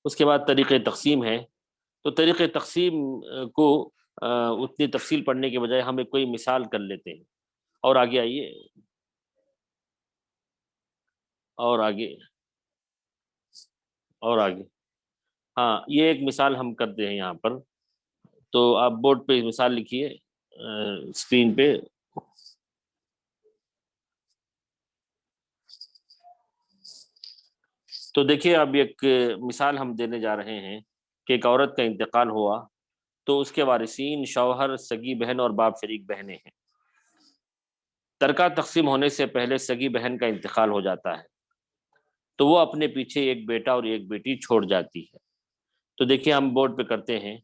اس کے بعد طریقہ تقسیم ہے، تو طریقہ تقسیم کو اتنی تفصیل پڑھنے کے بجائے ہم کوئی مثال کر لیتے ہیں، اور آگے آئیے، اور آگے ہاں یہ ایک مثال ہم کرتے ہیں یہاں پر، تو آپ بورڈ پہ مثال لکھیے اسکرین پہ۔ تو دیکھیے اب ایک مثال ہم دینے جا رہے ہیں کہ ایک عورت کا انتقال ہوا تو اس کے وارثین شوہر، سگی بہن اور باپ شریک بہنیں ہیں۔ ترکہ تقسیم ہونے سے پہلے سگی بہن کا انتقال ہو جاتا ہے تو وہ اپنے پیچھے ایک بیٹا اور ایک بیٹی چھوڑ جاتی ہے۔ تو دیکھیے ہم بورڈ پہ کرتے ہیں،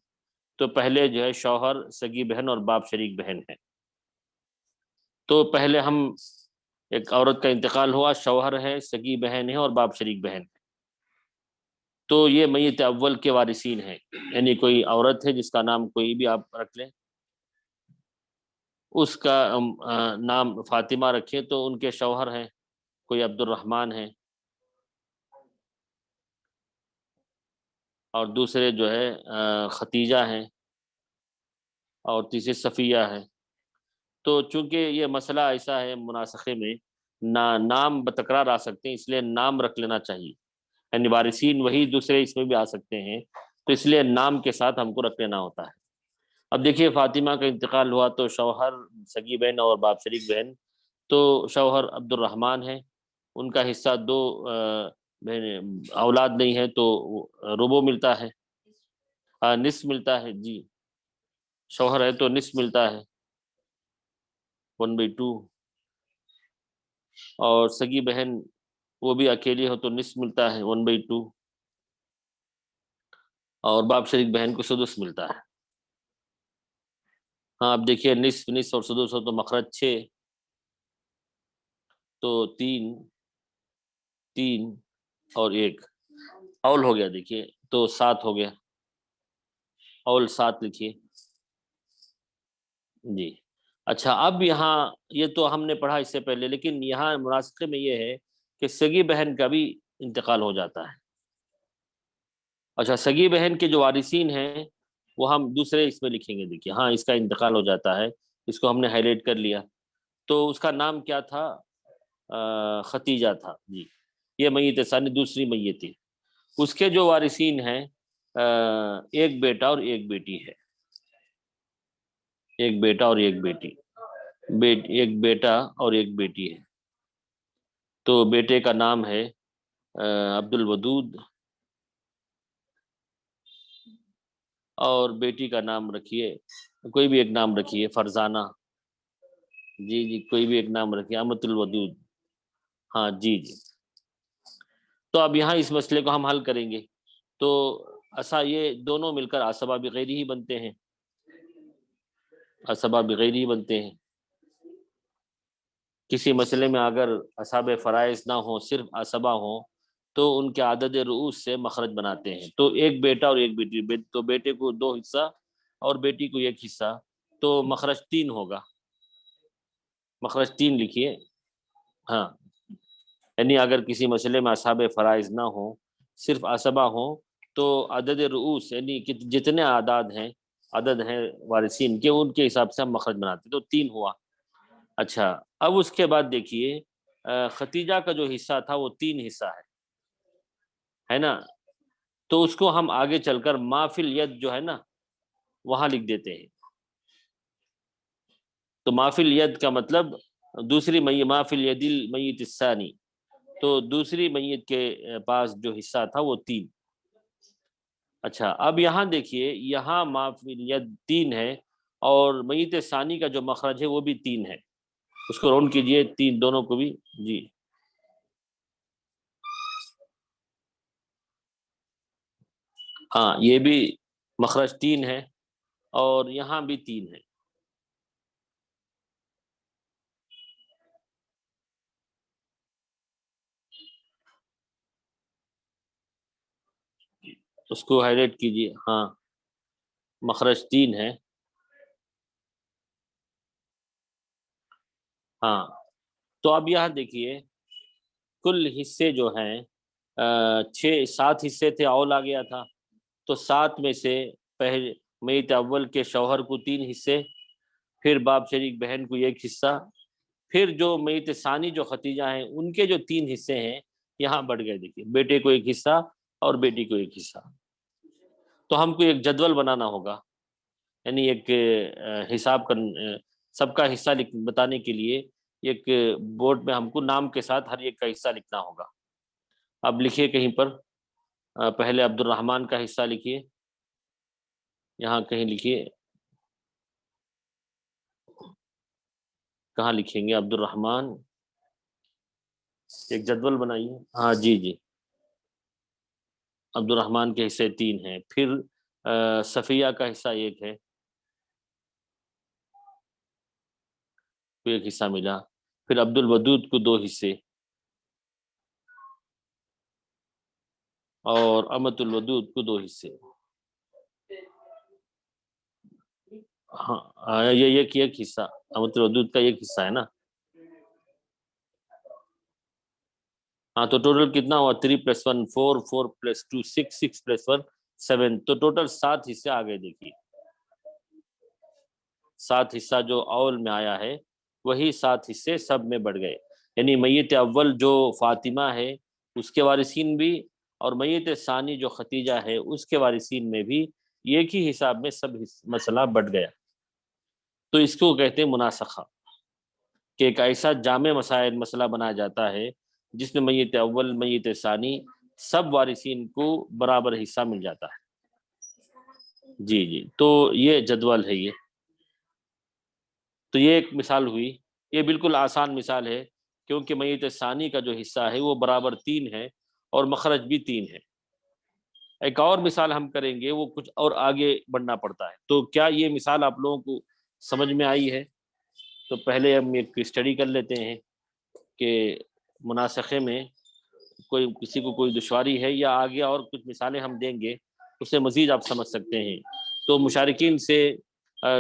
تو پہلے جو ہے شوہر، سگی بہن اور باپ شریک بہن ہے۔ تو پہلے ہم ایک عورت کا انتقال ہوا، شوہر ہے، سگی بہن ہے اور باپ شریک بہن ہے، تو یہ میت اول کے وارثین ہیں، یعنی کوئی عورت ہے جس کا نام کوئی بھی آپ رکھ لیں، اس کا نام فاطمہ رکھیں، تو ان کے شوہر ہیں، کوئی عبد الرحمن ہے، اور دوسرے جو ہے ختیجہ ہیں، اور تیسری صفیہ ہے۔ تو چونکہ یہ مسئلہ ایسا ہے مناسخے میں نام بتکرار آ سکتے ہیں، اس لیے نام رکھ لینا چاہیے، یعنی وارثین وہی دوسرے اس میں بھی آ سکتے ہیں، تو اس لیے نام کے ساتھ ہم کو رکھ لینا ہوتا ہے۔ اب دیکھیے فاطمہ کا انتقال ہوا تو شوہر، سگی بہن اور باپ شریک بہن، تو شوہر عبد الرحمن ہے، ان کا حصہ 2 بہن اولاد نہیں ہے تو ربع ملتا ہے، نصف ملتا ہے جی، شوہر ہے تو نصف ملتا ہے 1/2، اور سگی بہن وہ بھی اکیلی ہو تو نصف ملتا ہے 1/2، اور باپ شریک بہن کو سدس ملتا ہے۔ ہاں اب دیکھیے نصف نصف اور سدس ہو تو مخرج 6، تو 3 3 اور 1 اول ہو گیا، دیکھیے تو 7 ہو گیا، اول 7 لکھیے جی۔ اچھا اب یہاں یہ تو ہم نے پڑھا اس سے پہلے، لیکن یہاں مناسخے میں یہ ہے کہ سگی بہن کا بھی انتقال ہو جاتا ہے۔ اچھا سگی بہن کے جو وارثین ہیں وہ ہم دوسرے اس میں لکھیں گے، دیکھیے ہاں اس کا انتقال ہو جاتا ہے، اس کو ہم نے ہائی لائٹ کر لیا، تو اس کا نام کیا تھا؟ ختیجہ تھا جی، یہ میت ثانی دوسری میت تھی۔ اس کے جو وارثین ہیں ایک بیٹا اور ایک بیٹی ہے، ایک بیٹا اور ایک بیٹی، ایک بیٹا اور ایک بیٹی ہے، تو بیٹے کا نام ہے عبد الودود، اور بیٹی کا نام رکھیے کوئی بھی ایک نام رکھیے، فرزانہ، جی جی کوئی بھی ایک نام رکھیے، امت الودود، ہاں جی جی۔ تو اب یہاں اس مسئلے کو ہم حل کریں گے، تو ایسا یہ دونوں مل کر عصبہ بغیر ہی بنتے ہیں، عصبہ بغیر ہی بنتے ہیں۔ کسی مسئلے میں اگر اصحاب فرائض نہ ہوں، صرف عصبہ ہوں، تو ان کے عدد رؤوس سے مخرج بناتے ہیں، تو ایک بیٹا اور ایک بیٹی، تو بیٹے کو 2 حصہ اور بیٹی کو 1 حصہ، تو مخرج 3 ہوگا، مخرج 3 لکھیے، ہاں یعنی اگر کسی مسئلے میں اصحاب فرائض نہ ہوں، صرف عصبہ ہوں، تو عدد رؤوس یعنی جتنے اعداد ہیں، عدد ہیں وارثین کے، ان کے حساب سے ہم مخرج بناتے ہیں، تو 3 ہوا۔ اچھا اب اس کے بعد دیکھیے ختیجہ کا جو حصہ تھا وہ 3 حصہ ہے نا، تو اس کو ہم آگے چل کر ما فی الید جو ہے نا وہاں لکھ دیتے ہیں، تو ما فی الید کا مطلب دوسری میت، ما فی الید المیت الثانی، تو دوسری میت کے پاس جو حصہ تھا وہ 3۔ اچھا اب یہاں دیکھیے یہاں ما فی الید 3 ہے، اور میت ثانی کا جو مخرج ہے وہ بھی 3 ہے، اس کو راؤنڈ کیجئے 3 دونوں کو بھی جی، ہاں یہ بھی مخرج 3 ہے اور یہاں بھی 3 ہے، اس کو ہائی لائٹ کیجئے، ہاں مخرج 3 ہے، ہاں تو اب یہاں دیکھیے کل حصے جو ہیں 7 حصے تھے، اول آ گیا تھا، تو 7 میں سے پہلے میت اول کے شوہر کو 3 حصے، پھر باپ شریک بہن کو 1 حصہ، پھر جو میت ثانی جو ختیجہ ہیں ان کے جو 3 حصے ہیں یہاں بڑھ گئے، دیکھیے بیٹے کو 1 حصہ اور بیٹی کو 1 حصہ، تو ہم کو ایک جدول بنانا ہوگا، یعنی ایک حساب کر سب کا حصہ بتانے کے لیے ایک بورڈ میں ہم کو نام کے ساتھ ہر ایک کا حصہ لکھنا ہوگا۔ اب لکھیے کہیں پر، پہلے عبد الرحمن کا حصہ لکھیے، یہاں کہیں لکھیے، کہاں لکھیں گے عبد الرحمن، ایک جدول بنائیے، ہاں جی جی، عبد الرحمن کے حصے 3 ہیں، پھر صفیہ کا حصہ 1 ہے، 1 حصہ ملا، پھر عبد الودود کو 2 حصے، اور امت الودود کو 2 حصے، ہاں یہ ایک حصہ، امت الودود کا 1 حصہ ہے نا، ہاں تو ٹوٹل کتنا ہوا 3 + 1 4 4 + 2 6 6 + 1 7، تو ٹوٹل 7 حصے آ گئے، دیکھیے 7 حصہ جو اول میں آیا ہے وہی 7 حصے سب میں بڑھ گئے، یعنی میت اول جو فاطمہ ہے اس کے وارثین بھی، اور میت ثانی جو ختیجہ ہے اس کے وارثین میں بھی ایک ہی حساب میں سب مسئلہ بڑھ گیا، تو اس کو کہتے ہیں مناسخہ، کہ ایک ایسا جامع مسئلہ بنایا جاتا ہے جس میں میت اول میت ثانی سب وارثین کو برابر حصہ مل جاتا ہے۔ جی جی، تو یہ جدول ہے یہ، تو یہ ایک مثال ہوئی، یہ بالکل آسان مثال ہے کیونکہ میت ثانی کا جو حصہ ہے وہ برابر 3 ہے اور مخرج بھی 3 ہے۔ ایک اور مثال ہم کریں گے، وہ کچھ اور آگے بڑھنا پڑتا ہے۔ تو کیا یہ مثال آپ لوگوں کو سمجھ میں آئی ہے؟ تو پہلے ہم ایک اسٹڈی کر لیتے ہیں کہ مناسخے میں کوئی کسی کو کوئی دشواری ہے، یا آگے اور کچھ مثالیں ہم دیں گے اس سے مزید آپ سمجھ سکتے ہیں۔ تو مشارکین سے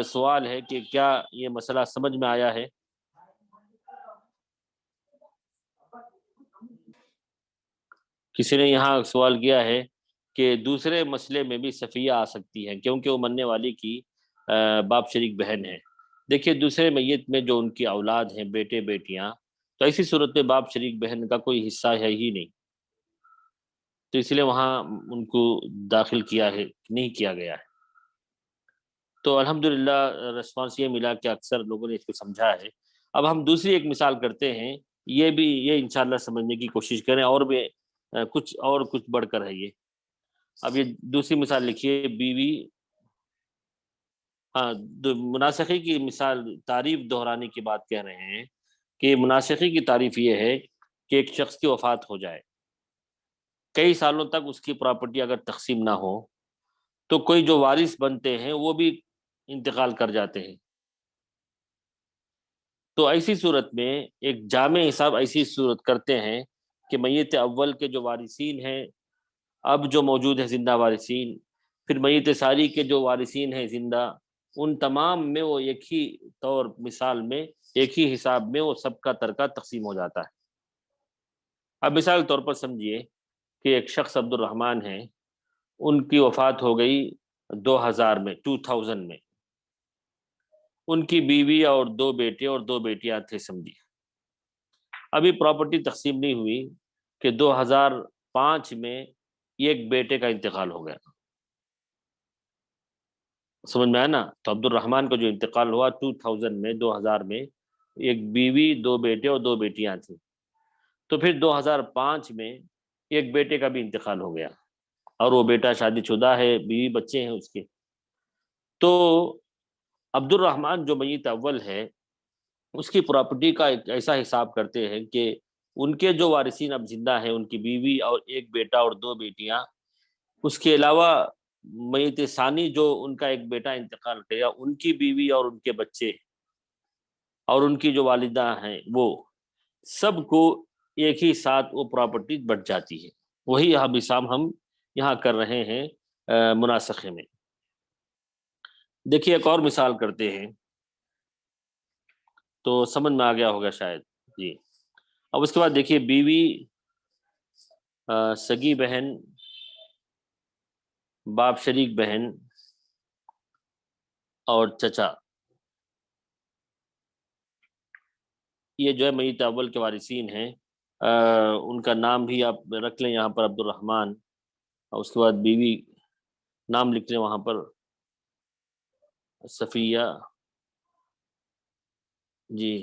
سوال ہے کہ کیا یہ مسئلہ سمجھ میں آیا ہے؟ کسی نے یہاں سوال کیا ہے کہ دوسرے مسئلے میں بھی صفیہ آ سکتی ہے کیونکہ وہ مرنے والی کی باپ شریک بہن ہے۔ دیکھیے دوسرے میت میں جو ان کی اولاد ہیں، بیٹے بیٹیاں، تو ایسی صورت میں باپ شریک بہن کا کوئی حصہ ہے ہی نہیں، تو اس لیے وہاں ان کو داخل کیا ہے نہیں کیا گیا ہے۔ تو الحمدللہ رسپانس یہ ملا کہ اکثر لوگوں نے اس کو سمجھا ہے۔ اب ہم دوسری ایک مثال کرتے ہیں، یہ انشاءاللہ سمجھنے کی کوشش کریں، اور بھی کچھ بڑھ کر ہے یہ۔ اب یہ دوسری مثال لکھیے، بیوی، ہاں مناسخی کی مثال تعریف دہرانے کی بات کہہ رہے ہیں کہ مناسخی کی تعریف یہ ہے کہ ایک شخص کی وفات ہو جائے، کئی سالوں تک اس کی پراپرٹی اگر تقسیم نہ ہو تو کوئی جو وارث بنتے ہیں وہ بھی انتقال کر جاتے ہیں۔ تو ایسی صورت میں ایک جامع حساب ایسی صورت کرتے ہیں کہ میت اول کے جو وارثین ہیں اب جو موجود ہے زندہ وارثین، پھر میت ثانی کے جو وارثین ہیں زندہ، ان تمام میں وہ ایک ہی طور مثال میں ایک ہی حساب میں وہ سب کا ترکہ تقسیم ہو جاتا ہے۔ اب مثال طور پر سمجھیے کہ ایک شخص عبد الرحمن ہیں، ان کی وفات ہو گئی 2000 میں، ان کی بیوی اور 2 بیٹے اور 2 بیٹیاں تھے سمجھیے۔ ابھی پراپرٹی تقسیم نہیں ہوئی کہ 2005 میں ایک بیٹے کا انتقال ہو گیا، سمجھ میں آیا نا؟ تو عبد الرحمن کا جو انتقال ہوا 2000 میں، ایک بیوی 2 بیٹے اور 2 بیٹیاں تھیں۔ تو پھر 2005 میں ایک بیٹے کا بھی انتقال ہو گیا، اور وہ بیٹا شادی شدہ ہے، بیوی بچے ہیں اس کے۔ تو عبد الرحمن جو میت اول ہے اس کی پراپرٹی کا ایک ایسا حساب کرتے ہیں کہ ان کے جو وارثین اب زندہ ہیں، ان کی بیوی اور ایک بیٹا اور 2 بیٹیاں، اس کے علاوہ میت ثانی جو ان کا ایک بیٹا انتقال کیا، ان کی بیوی اور ان کے بچے اور ان کی جو والدہ ہیں، وہ سب کو ایک ہی ساتھ وہ پراپرٹی بٹ جاتی ہے۔ وہی حساب ہم یہاں کر رہے ہیں مناسخے میں۔ دیکھیے ایک اور مثال کرتے ہیں تو سمجھ میں آ گیا ہوگا شاید۔ جی، اب اس کے بعد دیکھیے بیوی، سگی بہن، باپ شریک بہن اور چچا، یہ جو ہے میت اول کے وارثین ہیں۔ ان کا نام بھی آپ رکھ لیں یہاں پر عبد الرحمن، اور اس کے بعد بیوی نام لکھ لیں وہاں پر صفیہ، جی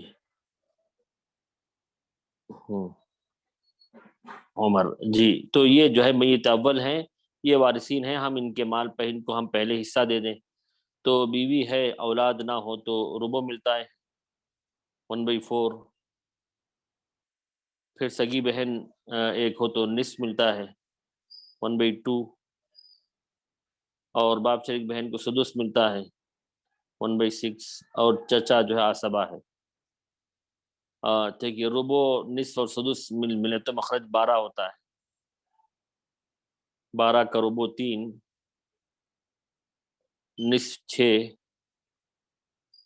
عمر، جی۔ تو یہ جو ہے میت اول ہیں، یہ وارثین ہیں، ہم ان کے مال پہ ان کو ہم پہلے حصہ دے دیں۔ تو بیوی ہے، اولاد نہ ہو تو ربع ملتا ہے 1/4، پھر سگی بہن ایک ہو تو نصف ملتا ہے 1/2، اور باپ شریک بہن کو سدس ملتا ہے 1/6، اور چچا جو ہے عصبہ ہے۔ ٹھیک ہے، ربع، نصف اور سدس ملے تو مخرج 12 ہوتا ہے، 12 کا ربع 3، نصف 6،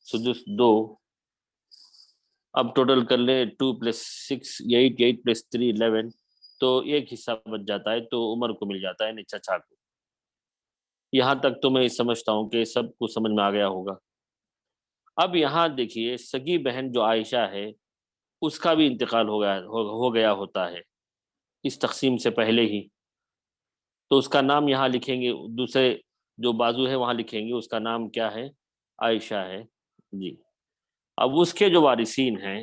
سدس 2۔ اب ٹوٹل کر لیں 2 + 6 8، 8 + 3 11، تو ایک حصہ بچ جاتا ہے، تو عمر کو مل جاتا ہے یعنی چچا کو۔ یہاں تک تو میں سمجھتا ہوں کہ سب کو سمجھ میں آ گیا ہوگا۔ اب یہاں دیکھیے سگی بہن جو عائشہ ہے اس کا بھی انتقال ہو گیا ہوتا ہے اس تقسیم سے پہلے ہی، تو اس کا نام یہاں لکھیں گے، دوسرے جو بازو ہے وہاں لکھیں گے، اس کا نام کیا ہے؟ عائشہ ہے، جی۔ اب اس کے جو وارثین ہیں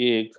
1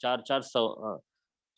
4 4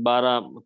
12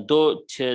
2 6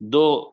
2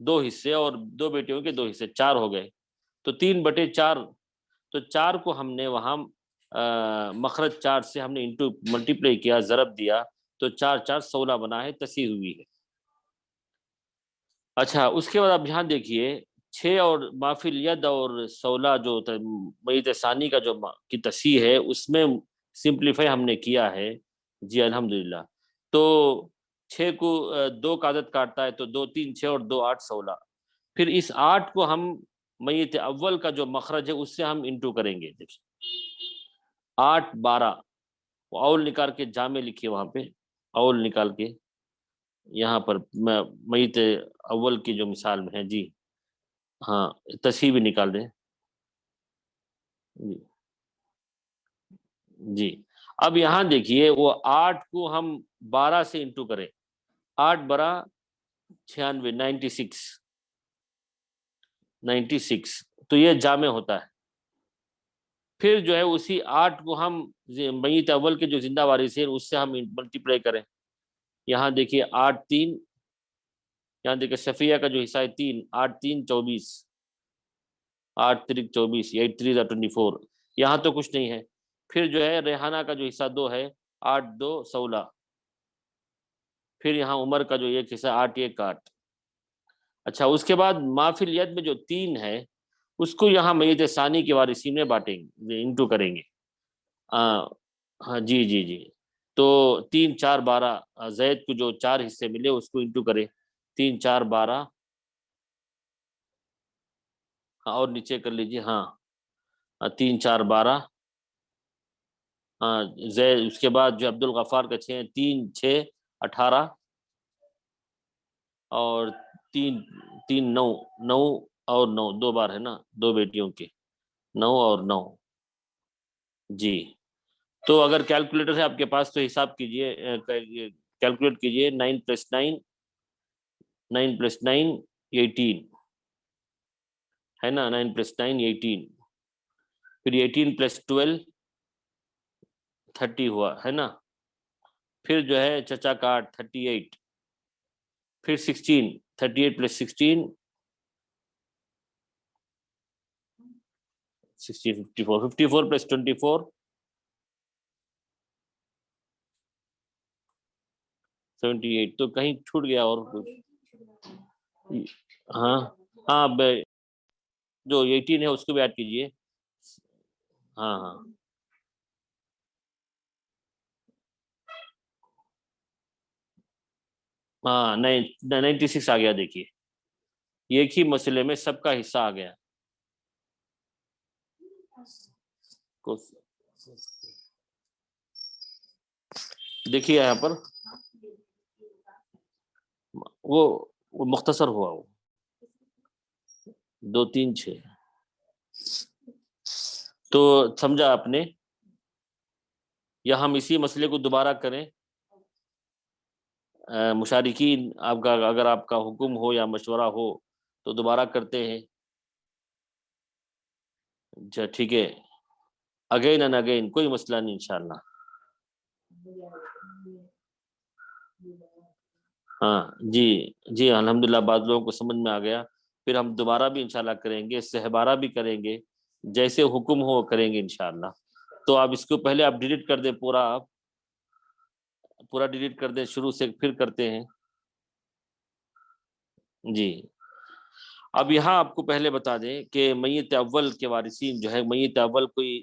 2 حصے اور 2 بیٹیوں کے 2 حصے، 4 ہو گئے، تو 3/4، تو 4 کو ہم نے وہاں مخرج 4 سے ہم نے انٹو ملٹیپلائی کیا، ضرب دیا، تو 4 4 16 بنا ہے، تصحیح ہوئی ہے۔ اچھا، اس کے بعد آپ یہاں دیکھیے 6 اور مافی الید اور 16 جو میت ثانی کا جو کی تصحیح ہے، اس میں سمپلیفائی ہم نے کیا ہے۔ جی الحمدللہ۔ تو 6 کو 2 کا عدد کاٹتا ہے، تو 2 3 6 اور 2 8 16۔ پھر اس 8 کو ہم میت اول کا جو مخرج ہے اس سے ہم انٹو کریں گے۔ دیکھیے 8 12، اول نکال کے جامع لکھیے وہاں پہ، اول نکال کے یہاں پر میت اول کی جو مثال میں ہے۔ جی ہاں، تصحیح بھی نکال دیں۔ جی جی، اب یہاں دیکھیے وہ 8 کو ہم 12 سے انٹو کریں، 8 12 96، 96، تو یہ جامع ہوتا ہے۔ پھر جو ہے اسی 8 کو ہم میت اول کے جو زندہ وارث ہیں اس سے ہم ملٹیپلائی کریں۔ یہاں دیکھیے 8 3، یہاں دیکھیے صفیہ کا جو حصہ ہے 3، 8 3 24، 8 3 24، 8 3 24، یہاں تو کچھ نہیں ہے۔ پھر جو ہے ریحانہ کا جو حصہ 2 ہے، 8 2 16، پھر یہاں عمر کا جو ایک حصہ 8 1 8۔ اچھا، اس کے بعد مافی الید میں جو 3 ہے اس کو یہاں میت ثانی کے وارثین میں بانٹیں گے، انٹو کریں گے۔ ہاں جی جی جی، تو 3 4 12، زید کو جو 4 حصے ملے اس کو انٹو کریں، 3 4 12، ہاں اور نیچے کر لیجیے، ہاں 3 4 12، ہاں زید، اس کے بعد جو عبد الغفار کا 6 3 6 18، اور 3 3 9 9 اور 9، 2 بار ہے نا، 2 بیٹیوں کے 9 اور 9۔ جی، تو اگر کیلکولیٹر ہے آپ کے پاس تو حساب کیجئے، کیلکولیٹ کیجئے، 9 + 9، 9 + 9 18 ہے نا، 9 + 9 18، پھر 18 + 12 30 ہوا ہے نا، پھر جو ہے چچا کاٹ 38، پھر 16، 38 + 16 60 54، 54 + 24 78، تو کہیں چھوٹ گیا اور کچھ؟ ہاں ہاں، جو 18 ہے اس کو بھی ایڈ کیجئے، ہاں ہاں ہاں، 96 آ گیا، دیکھیے ایک ہی مسئلے میں سب کا حصہ آ گیا۔ دیکھیے یہاں پر وہ مختصر ہوا، وہ 2 3 6، تو سمجھا آپ نے؟ یا ہم اسی مسئلے کو دوبارہ کریں؟ مشارکین آپ کا اگر آپ کا حکم ہو یا مشورہ ہو تو دوبارہ کرتے ہیں۔ اچھا ٹھیک ہے، اگین اینڈ اگین، کوئی مسئلہ نہیں انشاءاللہ۔ ہاں جی جی الحمدللہ، بعض لوگوں کو سمجھ میں آ گیا، پھر ہم دوبارہ بھی انشاءاللہ کریں گے، سہبارہ بھی کریں گے، جیسے حکم ہو کریں گے انشاءاللہ۔ تو آپ اس کو پہلے آپ ڈیلیٹ کر دیں، آپ پورا ڈیلیٹ کر دیں، شروع سے پھر کرتے ہیں۔ جی، اب یہاں آپ کو پہلے بتا دیں کہ میت اول کے وارثین جو ہے، میت اول کوئی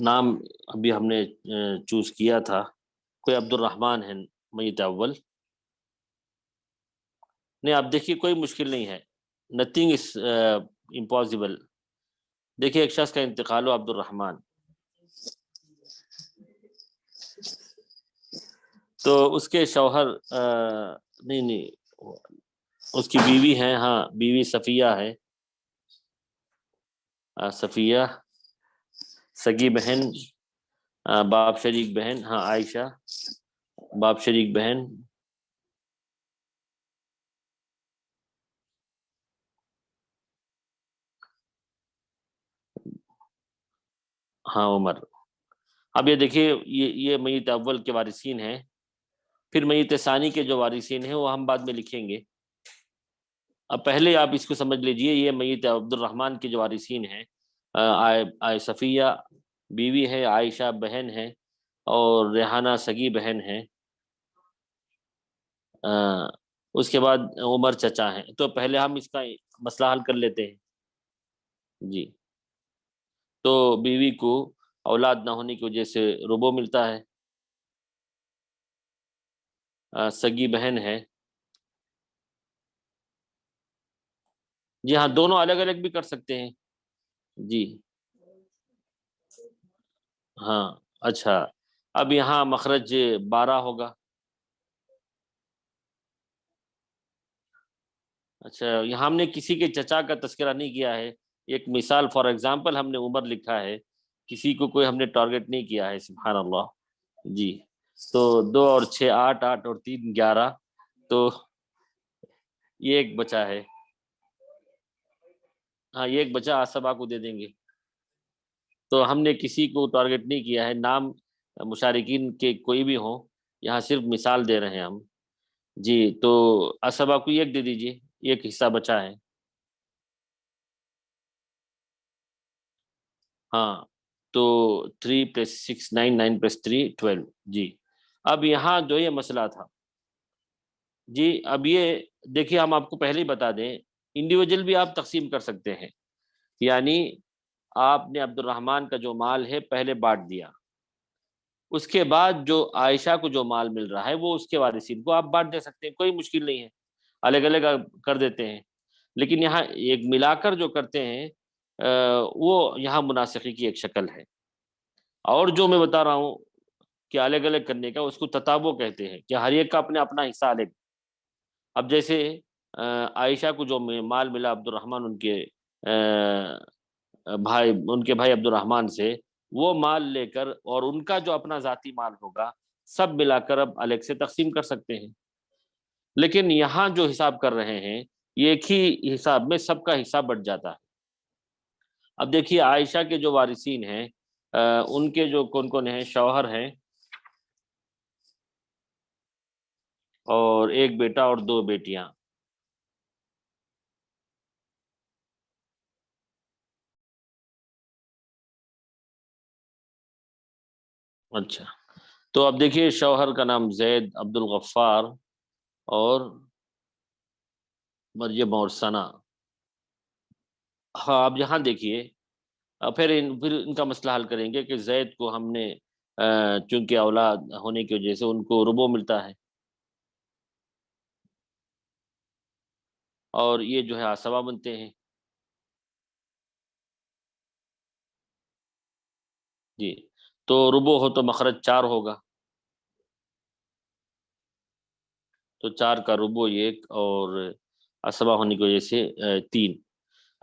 نام ابھی ہم نے چوز کیا تھا، کوئی عبد الرحمن ہے میت اول، نہیں آپ دیکھیے کوئی مشکل نہیں ہے، نتھنگ از امپاسبل۔ دیکھیے ایک شخص کا انتقال ہو، عبد الرحمن، تو اس کے شوہر نہیں اس کی بیوی ہیں، ہاں بیوی صفیہ ہے، صفیہ، سگی بہن، باپ شریک بہن، ہاں عائشہ، باپ شریک بہن، ہاں عمر۔ اب یہ دیکھیے یہ میت اول کے وارثین ہیں، پھر میت ثانی کے جو وارثین ہیں وہ ہم بعد میں لکھیں گے. اب پہلے آپ اس کو سمجھ لیجئے، یہ میت عبد الرحمن کے جو وارثین ہیں، صفیہ بیوی ہے، عائشہ بہن ہے، اور ریحانہ سگی بہن ہے، اس کے بعد عمر چچا ہیں. تو پہلے ہم اس کا مسئلہ حل کر لیتے ہیں. جی، تو بیوی کو اولاد نہ ہونے کی وجہ سے ربع ملتا ہے، سگی بہن ہے. جی ہاں، دونوں الگ الگ بھی کر سکتے ہیں. جی ہاں، اچھا. اب یہاں مخرج 12 ہوگا. اچھا، یہاں ہم نے کسی کے چچا کا تذکرہ نہیں کیا ہے. ایک مثال فار ایگزامپل ہم نے عمر لکھا ہے، کسی کو کوئی ہم نے ٹارگٹ نہیں کیا ہے. سبحان اللہ. جی، تو 2 اور 6 8، 8 اور 3 11، تو یہ ایک بچا ہے. ہاں، یہ ایک بچا آصبہ کو دے دیں گے. تو ہم نے کسی کو ٹارگٹ نہیں کیا ہے، نام مشارکین کے کوئی بھی ہوں، یہاں صرف مثال دے رہے ہیں ہم. جی، تو آصبہ کو ایک دے دیجئے، ایک حصہ بچا ہے. ہاں، تو 3 + 6 9، 9 + 3 12. جی، اب یہاں جو یہ مسئلہ تھا، جی اب یہ دیکھیے، ہم آپ کو پہلے ہی بتا دیں، انڈیویجول بھی آپ تقسیم کر سکتے ہیں. یعنی آپ نے عبد الرحمن کا جو مال ہے پہلے بانٹ دیا، اس کے بعد جو عائشہ کو جو مال مل رہا ہے وہ اس کے وارثین کو آپ بانٹ دے سکتے ہیں، کوئی مشکل نہیں ہے. الگ الگ آپ کر دیتے ہیں. لیکن یہاں ایک ملا کر جو کرتے ہیں وہ یہاں مناسخی کی ایک شکل ہے. اور جو میں بتا رہا ہوں کہ الگ الگ کرنے کا، اس کو تتابع کہتے ہیں، کہ ہر ایک کا اپنا اپنا حصہ الگ. اب جیسے عائشہ کو جو مال ملا عبد الرحمن ان کے بھائی عبد الرحمن سے، وہ مال لے کر اور ان کا جو اپنا ذاتی مال ہوگا سب ملا کر اب الگ سے تقسیم کر سکتے ہیں. لیکن یہاں جو حساب کر رہے ہیں، ایک ہی حساب میں سب کا حصہ بٹ جاتا ہے. اب دیکھیے، عائشہ کے جو وارثین ہیں ان کے جو کون کون ہیں، شوہر ہیں اور ایک بیٹا اور 2 بیٹیاں. اچھا، تو اب دیکھیے، شوہر کا نام زید، عبد الغفار اور مریم اور ثنا. ہاں، اب یہاں دیکھیے، پھر ان کا مسئلہ حل کریں گے کہ زید کو ہم نے چونکہ اولاد ہونے کی وجہ سے ان کو ربع ملتا ہے، اور یہ جو ہے عصبہ بنتے ہیں. جی، تو ربع ہو تو مخرج 4 ہوگا، تو 4 کا ربع 1، اور عصبہ ہونے کی وجہ سے 3.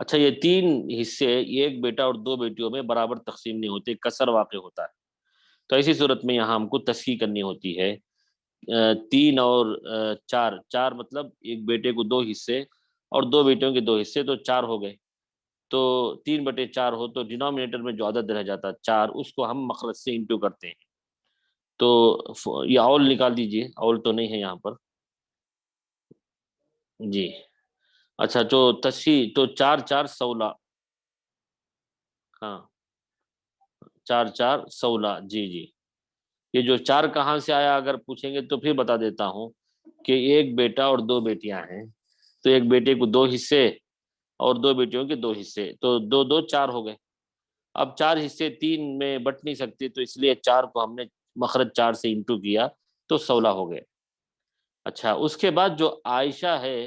اچھا، یہ 3 حصے ایک بیٹا اور 2 بیٹیوں میں برابر تقسیم نہیں ہوتے، کسر واقع ہوتا ہے. تو ایسی صورت میں یہاں ہم کو تصحیح کرنی ہوتی ہے. 3 اور 4، 4 مطلب ایک بیٹے کو 2 حصے اور 2 بیٹیوں کے 2 حصے، تو 4 ہو گئے. تو 3/4 ہو تو ڈینومینیٹر میں جو عدد رہ جاتا 4، اس کو ہم مخرج سے انٹو کرتے ہیں. تو یہ اول نکال دیجئے، اول تو نہیں ہے یہاں پر. جی، اچھا، تو تصحیح تو 4 4 16. ہاں، 4 4 16. جی جی، یہ جو 4 کہاں سے آیا اگر پوچھیں گے تو پھر بتا دیتا ہوں کہ ایک بیٹا اور 2 بیٹیاں ہیں، تو ایک بیٹے کو 2 حصے اور 2 بیٹیوں کے 2 حصے، تو 2 2 4 ہو گئے. اب 4 حصے 3 میں بٹ نہیں سکتے، تو اس لیے 4 کو ہم نے مخرج 4 سے انٹو کیا، تو 16 ہو گئے. اچھا، اس کے بعد جو عائشہ ہے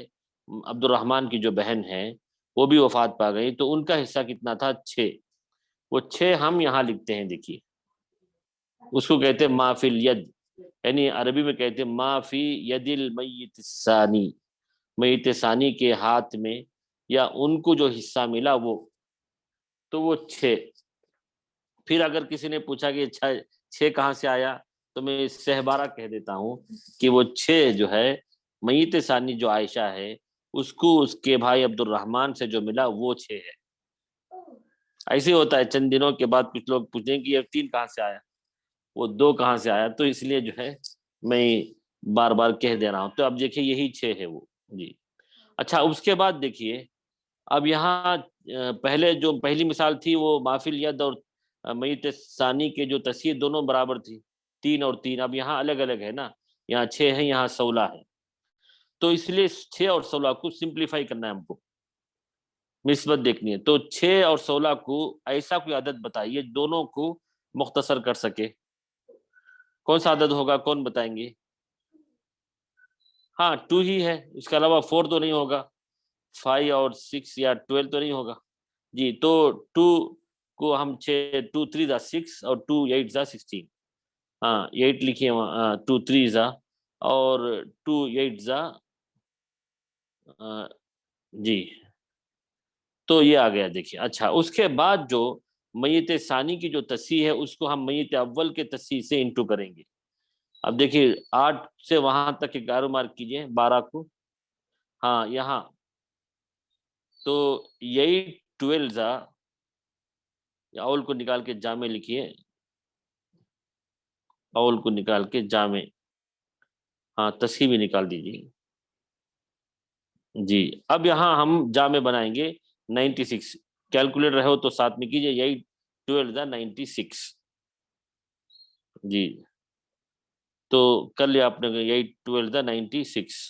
عبد الرحمن کی جو بہن ہے، وہ بھی وفات پا گئی، تو ان کا حصہ کتنا تھا؟ 6. وہ 6 ہم یہاں لکھتے ہیں. دیکھیے، اس کو کہتے ہیں ما فی الید، یعنی عربی میں کہتے ہیں ما فی ید المیت الثانی، میت ثانی کے ہاتھ میں یا ان کو جو حصہ ملا وہ، تو وہ 6. پھر اگر کسی نے پوچھا کہ 6 کہاں سے آیا، تو میں سہبارہ کہہ دیتا ہوں کہ وہ 6 جو ہے میت ثانی جو عائشہ ہے، اس کو اس کے بھائی عبد الرحمن سے جو ملا وہ 6 ہے. ایسے ہوتا ہے، چند دنوں کے بعد کچھ لوگ پوچھیں کہ یہ 3 کہاں سے آیا، وہ 2 کہاں سے آیا، تو اس لیے جو ہے میں بار بار کہہ دے رہا ہوں. تو اب دیکھیے یہی 6 ہے وہ. جی اچھا اس کے بعد دیکھیے اب یہاں پہلے جو پہلی مثال تھی وہ مافل ید اور میت ثانی کے جو تصحیح دونوں برابر تھی 3 اور 3. اب یہاں الگ الگ ہے نا, یہاں 6 ہے یہاں 16 ہے. تو اس لیے 6 اور 16 کو سمپلیفائی کرنا ہے ہم کو, نسبت دیکھنی ہے. تو 6 اور 16 کو ایسا کوئی عدد بتائیے دونوں کو مختصر کر سکے. کون سا عدد ہوگا, کون بتائیں گے؟ ہاں 2 ہی ہے, اس کے علاوہ 4 تو نہیں ہوگا, 5 اور 6 یا 12 تو نہیں ہوگا. جی تو 2 کو ہم 6 2 3 ز 6 اور 2 8 ز 16. ہاں 8 لکھیے وہاں, 2 3 ز اور 2 8 ز جی. تو یہ آ گیا دیکھیے. اچھا اس کے بعد جو میت ثانی کی جو تصحیح ہے اس کو ہم میت اول کے تصحیح سے انٹو کریں گے. اب دیکھیے 8 سے وہاں تک 11 مارک کیجئے, 12 کو ہاں یہاں تو 8 12 ز اول کو نکال کے جامع لکھیے, اول کو نکال کے جامع, ہاں تصحیح بھی نکال دیجیے. جی اب یہاں ہم جامع بنائیں گے 96. کیلکولیٹر رہے ہو تو ساتھ میں کیجئے, 8 12 ز 96. جی تو کر لیا آپ نے 8 12 ز 96.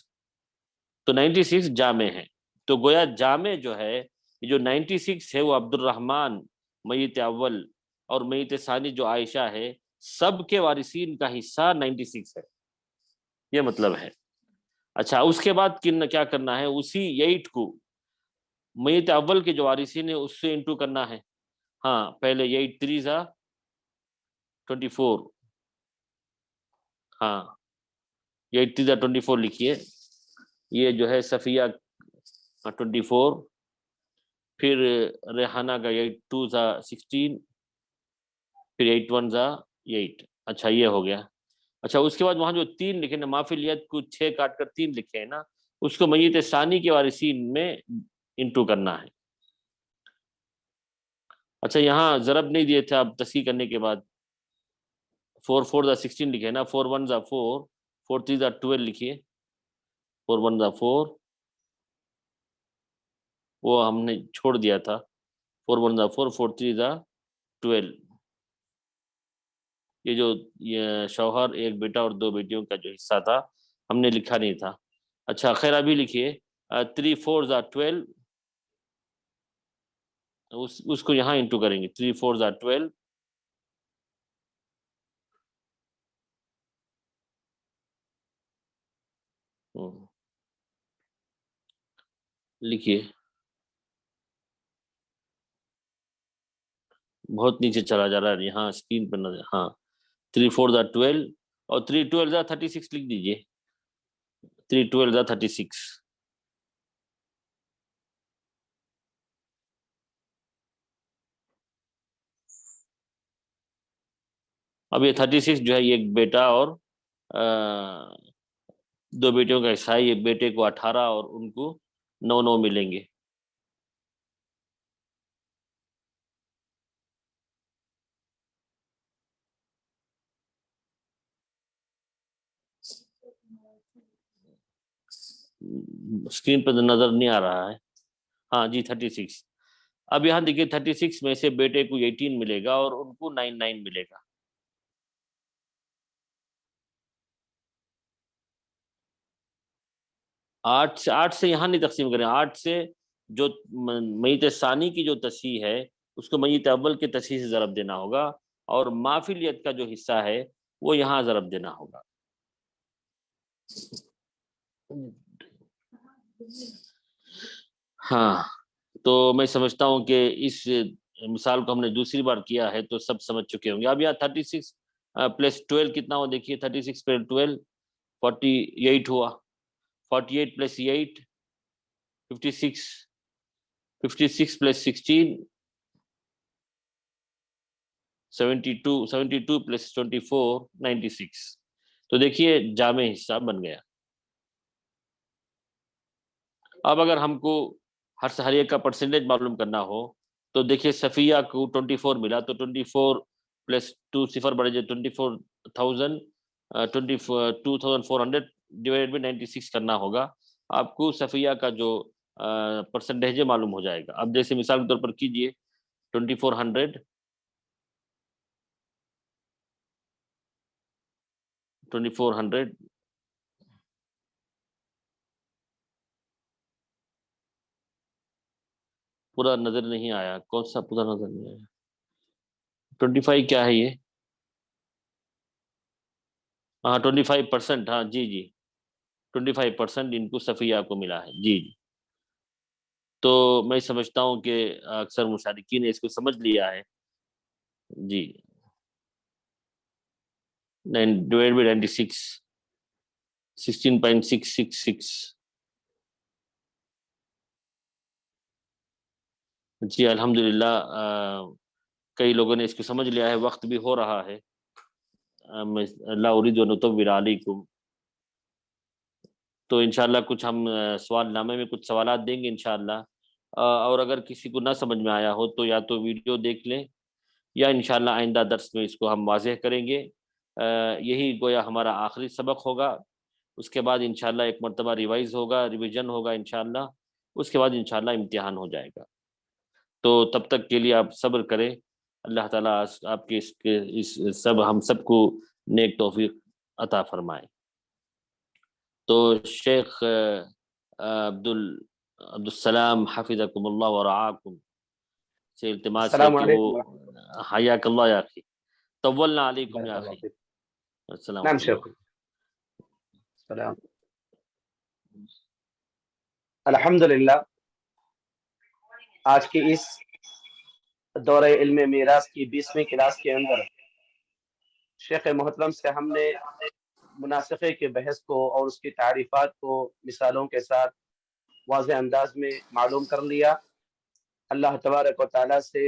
تو 96 جامع ہے. تو گویا جامع جو ہے جو 96 ہے وہ عبد الرحمن میت اول اور میت ثانی جو عائشہ ہے سب کے وارثین کا حصہ 96 ہے, یہ مطلب ہے. اچھا اس کے بعد کیا کرنا ہے, اسی 8 کو میت اول کے جو وارثین ہے اس سے انٹو کرنا ہے. ہاں پہلے 8 3 ز 24, ہاں 8 3 ز 24 لکھیے, یہ جو ہے صفیہ 24, پھر ریحانہ کا 8 2 ز 16, پھر 8 1 ز 8. اچھا یہ ہو گیا. اچھا اس کے بعد وہاں جو 3 لکھے نا مافل ید کو 6 کاٹ کر 3 لکھے ہیں نا, اس کو میت ثانی کے وارثین میں انٹو کرنا ہے. اچھا یہاں ضرب نہیں دیے تھے, اب تصحیح کرنے کے بعد 4 4 ز 16 لکھے نا, 4 1 ز 4, 4 3 ز 12 لکھیے, 4 1 ز 4, وہ ہم نے چھوڑ دیا تھا, 4 1 ز 4, 4 3 ز 12. یہ جو شوہر ایک بیٹا اور 2 بیٹیوں کا جو حصہ تھا ہم نے لکھا نہیں تھا. اچھا خیر ابھی لکھیے 3 4 ز 12, اس کو یہاں انٹو کریں گے, 3 4 ز 12, لکھیے بہت نیچے چلا جا رہا ہے یہاں اسکرین پر نظر. ہاں 3 4 ز 12 اور 3 12 ز 36 لکھ دیجیے, 3 12 ز 36. اب یہ 36 جو ہے یہ ایک بیٹا اور 2 بیٹیوں کا حصہ ہے, یہ بیٹے کو 18 اور ان کو 9 9 ملیں گے. اسکرین پر نظر نہیں آ رہا ہے, ہاں جی 36. اب یہاں دیکھیے 36 میں سے بیٹے کو 18 ملے گا اور ان کو 9 9 ملے گا. آٹھ سے یہاں نہیں تقسیم کریں, 8 سے جو میت ثانی کی جو تصحیح ہے اس کو میت اول کے تصحیح سے ضرب دینا ہوگا, اور مافل ید کا جو حصہ ہے وہ یہاں ضرب دینا ہوگا. ہاں تو میں سمجھتا ہوں کہ اس مثال کو ہم نے دوسری بار کیا ہے تو سب سمجھ چکے ہوں گے. اب یہاں 36 پلس 12 کتنا ہوا دیکھیے, 36 پلس 12 48 ہوا, 48 پلس 8 56, 56 پلس 16 72, 72 پلس 24 96. تو دیکھیے جامع حصہ بن گیا. اب اگر ہم کو ہر ایک کا پرسنٹیج معلوم کرنا ہو تو دیکھیے صفیہ کو 24 ملا, تو 24 پلس 2 صفر بڑھ جائے 24,000 2400 ڈیوائڈ بائی 96 کرنا ہوگا. آپ کو صفیہ کا جو پرسنٹیج معلوم ہو جائے گا. اب جیسے مثال کے طور پر کیجئے 2400 پورا نظر نہیں آیا. کون سا پورا نظر نہیں آیا؟ 25 کیا ہے یہ؟ ہاں 25%. ہاں جی 25% ان کو صفیہ کو ملا ہے. جی تو میں سمجھتا ہوں کہ اکثر مشارکین نے اس کو سمجھ لیا ہے. جی 9/96 16.666. جی الحمدللہ کئی لوگوں نے اس کو سمجھ لیا ہے. وقت بھی ہو رہا ہے. لا اريد ان اطول عليكم. تو انشاءاللہ کچھ ہم سوال نامے میں کچھ سوالات دیں گے انشاءاللہ. اور اگر کسی کو نہ سمجھ میں آیا ہو تو یا تو ویڈیو دیکھ لیں یا انشاءاللہ آئندہ درس میں اس کو ہم واضح کریں گے. یہی گویا ہمارا آخری سبق ہوگا. اس کے بعد انشاءاللہ ایک مرتبہ ریوائز ہوگا، ریویژن ہوگا انشاءاللہ. اس کے بعد انشاءاللہ امتحان ہو جائے گا. تو تب تک کے لیے آپ صبر کریں. اللہ تعالیٰ آپ کے اس ہم سب کو نیک توفیق عطا فرمائے. تو شیخ عبدالسلام حفظکم اللہ ورعاکم سے التماس ہے کہ وہ حیاک اللہ یا اخی. طولنا علیکم یا اخی. السلام نعم علیکم. شیخ. السلام. الحمدللہ آج کی اس دورہ علم میراث کی 20ویں کلاس کے اندر شیخ محترم سے ہم نے مناسخے کے بحث کو اور اس کی تعریفات کو مثالوں کے ساتھ واضح انداز میں معلوم کر لیا. اللہ تبارک و تعالیٰ سے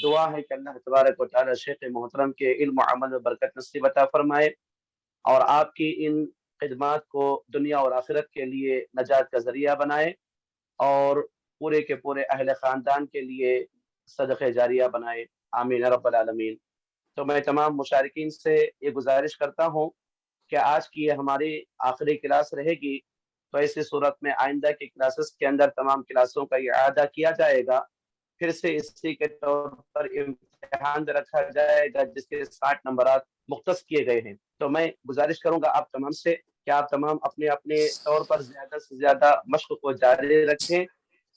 دعا ہے کہ اللہ تبارک و تعالیٰ شیخ محترم کے علم و عمل میں برکت نصیب عطا فرمائے اور آپ کی ان خدمات کو دنیا اور آخرت کے لیے نجات کا ذریعہ بنائے اور پورے کے پورے اہل خاندان کے لیے صدقہ جاریہ بنائے. آمین رب العالمین. تو میں تمام مشارکین سے یہ گزارش کرتا ہوں کہ آج کی یہ ہماری آخری کلاس رہے گی. تو ایسی صورت میں آئندہ کی کلاسز کے اندر تمام کلاسوں کا اعادہ کیا جائے گا. پھر سے اسی کے طور پر امتحان رکھا جائے گا جس کے 60 نمبرات مختص کیے گئے ہیں. تو میں گزارش کروں گا آپ تمام سے کہ آپ تمام اپنے اپنے طور پر زیادہ سے زیادہ مشق کو جاری رکھیں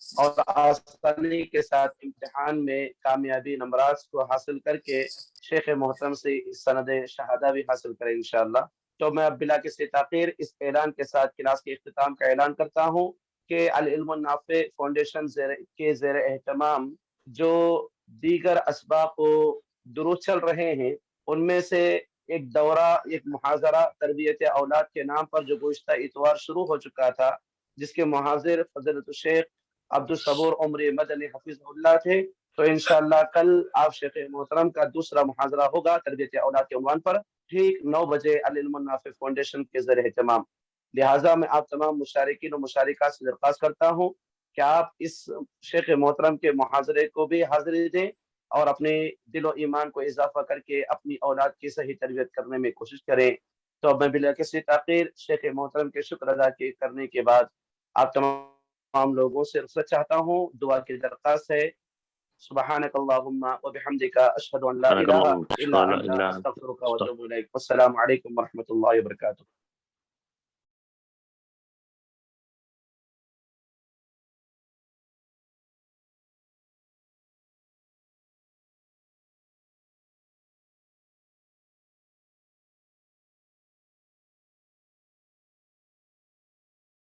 اور آسانی کے ساتھ امتحان میں کامیابی نمبرات کو حاصل کر کے شیخ محترم سے سند شہادہ بھی حاصل کریں انشاءاللہ. تو میں اب بلا کسی تاخیر اس اعلان کے ساتھ کلاس کے اختتام کا اعلان کرتا ہوں کہ العلم النافع فاؤنڈیشن کے زیر اہتمام جو دیگر اسباق و دروس چل رہے ہیں ان میں سے ایک دورہ، ایک محاضرہ تربیت اولاد کے نام پر جو گزشتہ اتوار شروع ہو چکا تھا، جس کے محاضر فضیلت الشیخ عبدالصبور عمری مدنی حفظ اللہ تھے. تو انشاءاللہ کل آپ شیخ محترم کا دوسرا محاضرہ ہوگا تربیت اولاد کے عنوان پر ٹھیک 9 بجے العلم النافع فاؤنڈیشن کے زیر اہتمام. لہٰذا میں آپ تمام مشارکین و مشارکات سے درخواست کرتا ہوں کہ آپ اس شیخ محترم کے محاضرے کو بھی حاضری دیں اور اپنے دل و ایمان کو اضافہ کر کے اپنی اولاد کی صحیح تربیت کرنے میں کوشش کریں. تو میں بلا کسی تاخیر شیخ محترم کے شکر ادا کرنے کے بعد آپ تمام لوگوں سے رخصت چاہتا ہوں. دعا کی درخواست ہے. سبحانک اللہم و بحمدک اشہد ان لا الہ الا انت استغفرک و اتوب الیک. السلام علیکم ورحمۃ اللہ وبرکاتہ.